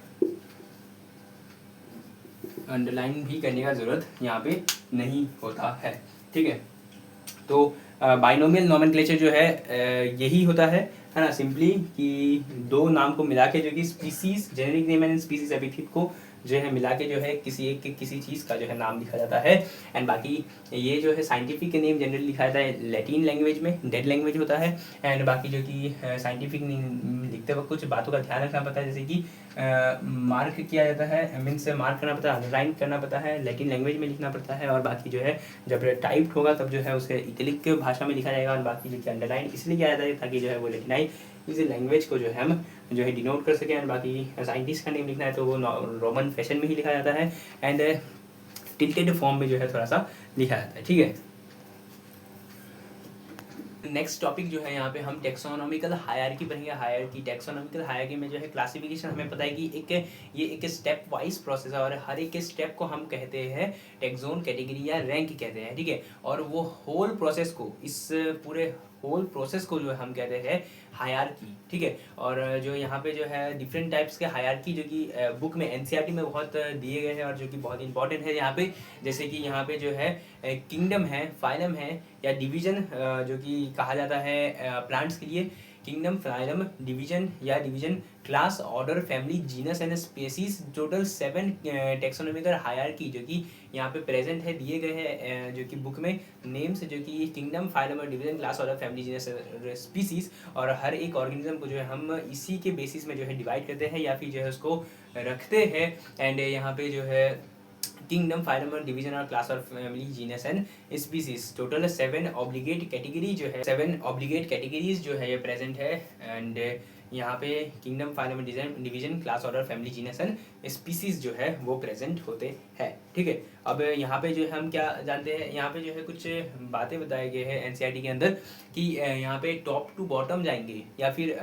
S1: underline भी करने का ज़रूरत यहाँ पे नहीं होता है, ठीक है। तो बाइनोमियल नोमेनक्लेचर जो है यही होता है ना, सिंपली कि दो नाम को मिला के जो कि species, generic name and species epithet को जो है मिला के जो है किसी एक किसी चीज़ का जो है नाम लिखा जाता है। एंड बाकी ये जो है साइंटिफिक नेम जनरली लिखा जाता है लैटिन लैंग्वेज में, डेड लैंग्वेज होता है। एंड बाकी जो कि साइंटिफिक नेम लिखते वक्त कुछ बातों का ध्यान रखना पड़ता है, जैसे कि मार्क किया जाता है, मीन्स मार्क करना पड़ता है, अंडरलाइन करना पड़ता है, लैटिन लैंग्वेज में लिखना पड़ता है। और बाकी जो है जब टाइप्ड होगा तब जो है उसे इटैलिक भाषा में लिखा जाएगा। और बाकी जो कि अंडरलाइन इसलिए किया जाता है ताकि जो है वो लैटिनाइज इस लैंग्वेज को जो है हम जो है डिनोट कर सकें। एंड बाकी साइंटिस्ट का नेम लिखना है तो वो रोमन फैशन में ही लिखा जाता है एंड टिल्टेड फॉर्म में जो है थोड़ा सा लिखा जाता है, ठीक है। नेक्स्ट टॉपिक जो है यहाँ पे हम टेक्सोनॉमिकल हायरार्की पढ़ेंगे। हायरार्की, टेक्सोनॉमिकल हायरार्की में जो है क्लासिफिकेशन हमें पता है कि ये एक स्टेप वाइज प्रोसेस है और हर एक स्टेप को हम कहते हैं टेक्सोन, कैटेगरी या रैंक कहते हैं, ठीक है। और वो होल प्रोसेस को, इस पूरे होल प्रोसेस को जो है हम कहते हैं हायरार्की, ठीक है। और जो यहाँ पे जो है डिफरेंट टाइप्स के हायरार्की जो कि बुक में एनसीईआरटी में बहुत दिए गए हैं और जो कि बहुत इंपॉर्टेंट है यहाँ पे, जैसे कि यहाँ पे जो है किंगडम है, फाइलम है या डिवीजन जो कि कहा जाता है प्लांट्स के लिए किंगडम, फाइलम, डिवीजन या division, class, order, family, genus and species, total 7 taxonomical hierarchy जो कि यहाँ पे प्रेजेंट है, दिए गए हैं जो कि बुक में नेम्स, जो कि किंगडम, फाइलम और division, class, order, family, genus, species. और हर एक ऑर्गेनिज्म को जो है हम इसी के बेसिस में जो है डिवाइड करते हैं या फिर जो है उसको रखते हैं। एंड यहाँ पे जो है किंगडम, फाइलम और डिवीजन और क्लास और family, genus and species, total 7 obligate category जो है, 7 ऑब्लिगेट कैटेगरीज जो है ये प्रेजेंट है। एंड यहाँ पे kingdom, phylum, division, class, order, family, genus and species जो है वो प्रेजेंट होते हैं। ठीक है, अब यहाँ पे जो है हम क्या जानते हैं, यहाँ पे जो है कुछ बातें बताए गए हैं एनसीईआरटी के अंदर कि यहाँ पे टॉप टू बॉटम जाएंगे या फिर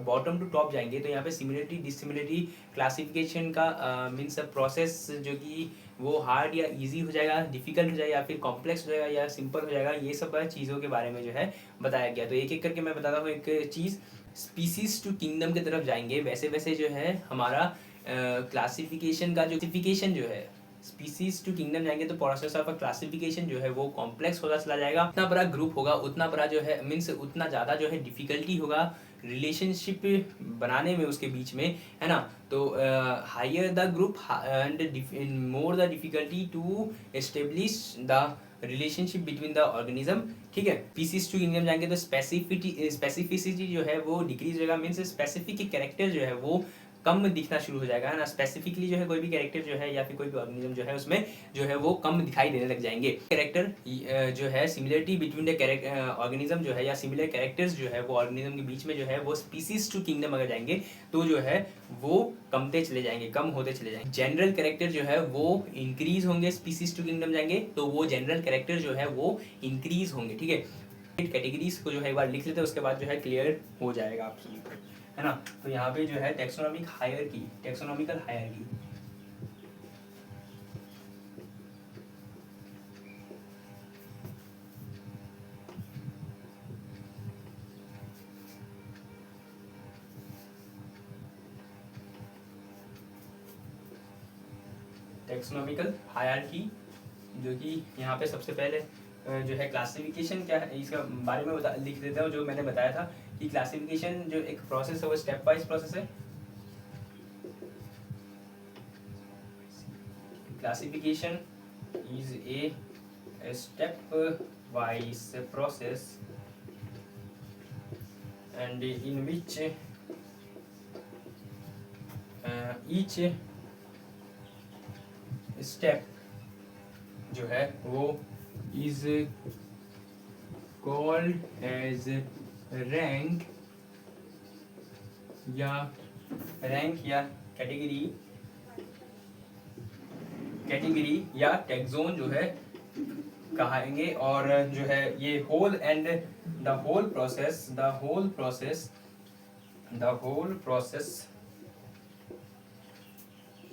S1: बॉटम टू टॉप जाएंगे, तो यहाँ पे सिमिलरिटी डिसिमिलरिटी क्लासिफिकेशन का मीन्स प्रोसेस जो कि वो हार्ड या इजी हो जाएगा, डिफिकल्ट हो जाएगा या फिर कॉम्प्लेक्स हो जाएगा या सिंपल हो जाएगा, ये सब चीज़ों के बारे में जो है बताया गया। तो एक एक करके मैं बताता हूँ एक चीज़। स्पीसीज टू किंगडम की तरफ जाएंगे वैसे वैसे जो है हमारा क्लासिफिकेशन का जो क्लासिफिकेशन जो है, स्पीसीज टू किंगडम जाएंगे तो प्रोसेस ऑफ क्लासिफिकेशन जो है वो कॉम्प्लेक्स होता चला जाएगा। उतना बड़ा ग्रुप होगा उतना बड़ा जो है मीन्स उतना ज़्यादा जो है डिफिकल्टी होगा रिलेशनशिप बनाने में उसके बीच में, है ना। तो higher the group and more the difficulty to establish the relationship between the organism. ठीक है, पीसीज टू किंगडम जाएंगे तो स्पेसिफिसिटी जो है वो डिक्रीज होगा, मीन्स स्पेसिफिक कैरेक्टर जो है वो कम दिखना शुरू हो जाएगा, है ना। स्पेसिफिकली जो है कोई भी कैरेक्टर जो है या फिर कोई भी ऑर्गेनिज्म जो है उसमें जो है वो कम दिखाई देने लग जाएंगे। कैरेक्टर जो है सिमिलरिटी बिटवीन द ऑर्गेनिज्म जो है या सिमिलर कैरेक्टर्स जो है वो ऑर्गेनिज्म के बीच में जो है वो स्पीसीज टू किंगडम अगर जाएंगे तो जो है वो कमते चले जाएंगे, कम होते चले जाएंगे। जनरल कैरेक्टर जो है वो इंक्रीज होंगे, स्पीसीज टू किंगडम जाएंगे तो वो जनरल कैरेक्टर जो है वो इंक्रीज होंगे। ठीक है, कैटेगरीज को जो है एक बार लिख लेते हैं उसके बाद जो है क्लियर हो जाएगा आपकी, है ना। तो यहाँ पे जो है taxonomic hierarchy, taxonomical hierarchy, taxonomical hierarchy जो कि यहाँ पे सबसे पहले जो है क्लासिफिकेशन क्या है इसका बारे में लिख देता हूँ। जो मैंने बताया था कि क्लासिफिकेशन जो एक प्रोसेस है वो स्टेप वाइज प्रोसेस है। Classification is a step wise process and in which each step जो है वो इज कॉल्ड एज रैंक या कैटेगरी या टैक्सोन जो है कहेंगे। और जो है ये whole and the whole process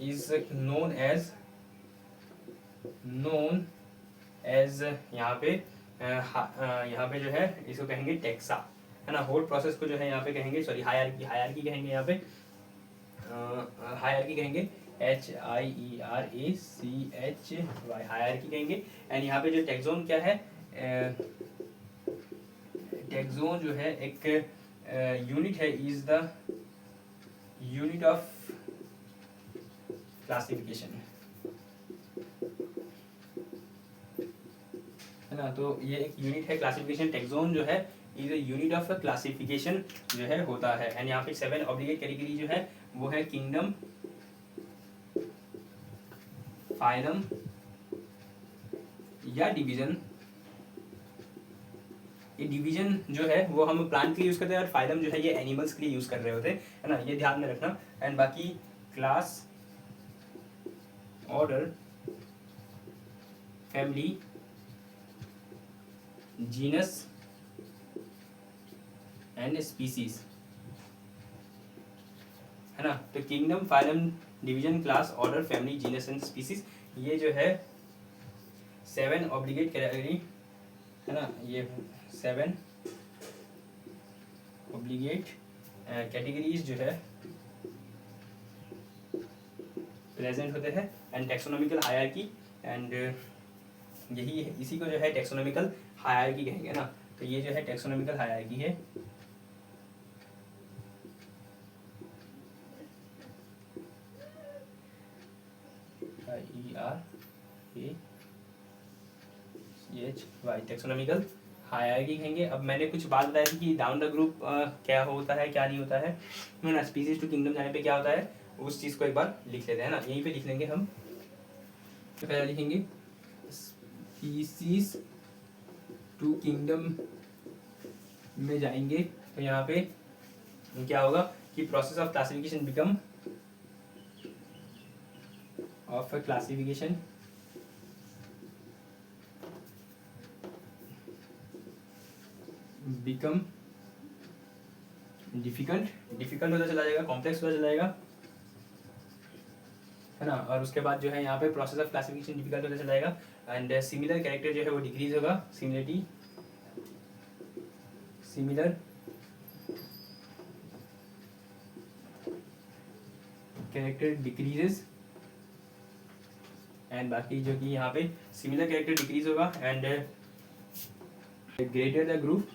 S1: is known as यहाँ पे जो है इसको कहेंगे टेक्सा, है ना। होल प्रोसेस को जो है यहाँ पे कहेंगे हायरार्की कहेंगे, यहाँ पे हायरार्की कहेंगे, HIERACHY हायरार्की कहेंगे। एंड यहाँ पे जो टैक्सोन क्या है, टैक्सोन जो है एक यूनिट है, is the unit of classification, है ना। तो ये एक यूनिट है क्लासिफिकेशन, टैक्सोन जो है इज यूनिट ऑफ क्लासिफिकेशन जो है होता है। एंड यहाँ पे 7 ऑब्लिगेट कैटेगरी जो है वो है किंगडम, फाइलम या डिवीजन। ये डिवीजन जो है वो हम प्लांट के लिए यूज करते हैं और फाइलम जो है ये एनिमल्स के लिए यूज कर रहे होते हैं, है ना। ये ध्यान में रखना। एंड बाकी class, order, family, genus and species, है ना। तो kingdom, phylum, division, class, order, family, genus and species, ये जो है 7 ऑब्लिगेट कैटेगरी, है ना। ये 7 ऑब्लिगेट कैटेगरीज जो है प्रेजेंट होते हैं। एंड टैक्सोनॉमिकल हायरार्की, एंड यही इसी को जो है टैक्सोनॉमिकल हायरार्की कहेंगे ना। तो ये जो है टैक्सोनॉमिकल हायरार्की है, KCHY टेक्सोनॉमिकल हायरार्की कहेंगे। अब मैंने कुछ बात बताई थी कि डाउन द ग्रुप क्या होता है क्या नहीं होता है ना, स्पीसीज टू किंगडम जाने पे क्या होता है उस चीज़ को एक बार लिख लेते हैं ना, यहीं पे लिख लेंगे हम। तो पहले लिखेंगे स्पीसीज टू किंगडम में जाएंगे तो यहाँ पे क्या होगा कि process of classification become of classification become difficult होता चला जाएगा, कॉम्प्लेक्स होता चला जाएगा, है ना। और उसके बाद जो है यहाँ पे प्रोसेस ऑफ क्लासिफिकेशन डिफिकल्ट होता चला जाएगा एंड सिमिलर कैरेक्टर जो है वो डिक्रीज होगा, सिमिलर कैरेक्टर डिक्रीजेस एंड बाकी जो कि यहाँ पे सिमिलर कैरेक्टर डिक्रीज होगा and greater the group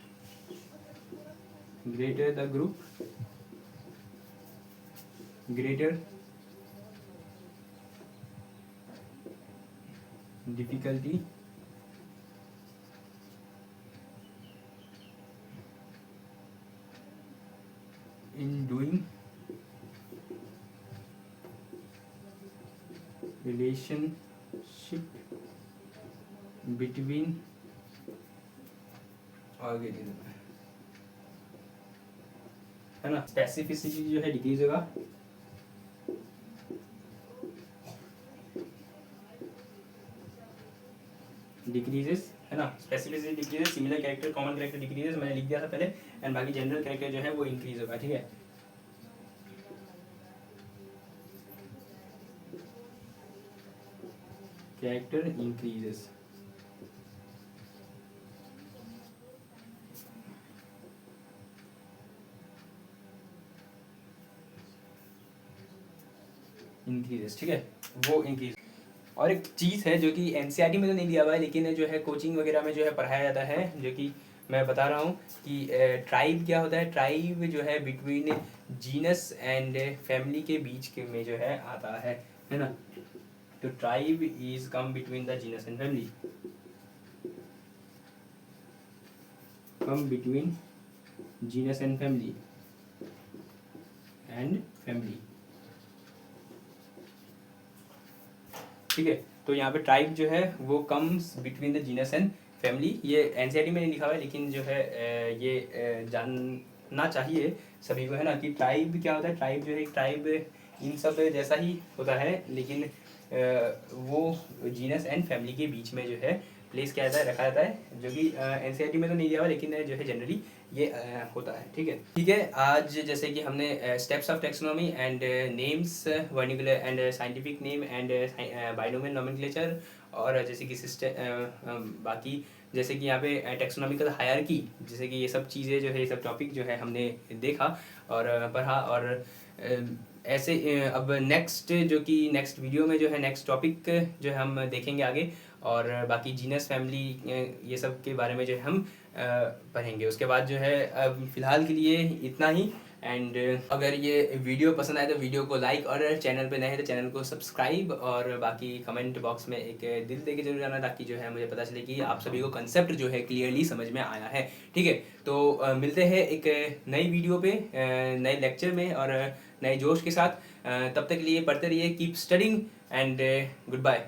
S1: greater difficulty in doing relationship between organism, है ना। स्पेसिफिसिटी जो है डिक्रीज होगा, डिक्रीजेस, है ना। Specificity decreases, similar character common character decreases मैंने लिख दिया था पहले एंड बाकी जनरल कैरेक्टर जो है वो इंक्रीज होगा, ठीक है। कैरेक्टर इंक्रीजेस, ठीक है, वो इंक्रीज। और एक चीज़ है जो कि एनसीईआरटी में तो नहीं दिया हुआ है लेकिन जो है कोचिंग वगैरह में जो है पढ़ाया जाता है, जो कि मैं बता रहा हूँ कि ट्राइब क्या होता है। ट्राइब जो है बिटवीन जीनस एंड फैमिली के बीच के में जो है आता है ना। तो tribe is come between the genus and family, come between genus and family ठीक है। तो यहाँ पे ट्राइब जो है वो comes between the genus and family, ये एनसीईआरटी में नहीं लिखा हुआ है लेकिन जो है ये जानना चाहिए सभी को, है ना, कि ट्राइब क्या होता है। ट्राइब जो है, ट्राइब इन सब जैसा ही होता है लेकिन वो जीनस एंड फैमिली के बीच में जो है प्लेस किया जाता है, रखा जाता है, जो कि एनसीईआरटी में तो नहीं दिया हुआ लेकिन जो है जनरली ये होता है, ठीक है। आज जैसे कि हमने steps of taxonomy and names, vernacular and scientific name and binomial nomenclature और जैसे कि बाकी जैसे कि यहाँ पे टेक्सोनॉमिकल हायरार्की, जैसे कि ये सब चीज़ें जो है, ये सब टॉपिक जो है हमने देखा और पढ़ा। और ऐसे अब नेक्स्ट वीडियो में जो है नेक्स्ट टॉपिक जो है हम देखेंगे आगे, और बाकी जीनस फैमिली ये सब के बारे में जो है हम पढ़ेंगे। उसके बाद जो है अब फ़िलहाल के लिए इतना ही। एंड अगर ये वीडियो पसंद आए तो वीडियो को लाइक, और चैनल पे नए हैं तो चैनल को सब्सक्राइब, और बाकी कमेंट बॉक्स में एक दिल दे के जरूर जाना ताकि जो है मुझे पता चले कि आप सभी को कंसेप्ट जो है क्लियरली समझ में आया है, ठीक है। तो मिलते हैं एक नई वीडियो पे, नए लेक्चर में और नए जोश के साथ। तब तक के लिए पढ़ते रहिए, keep studying and good bye.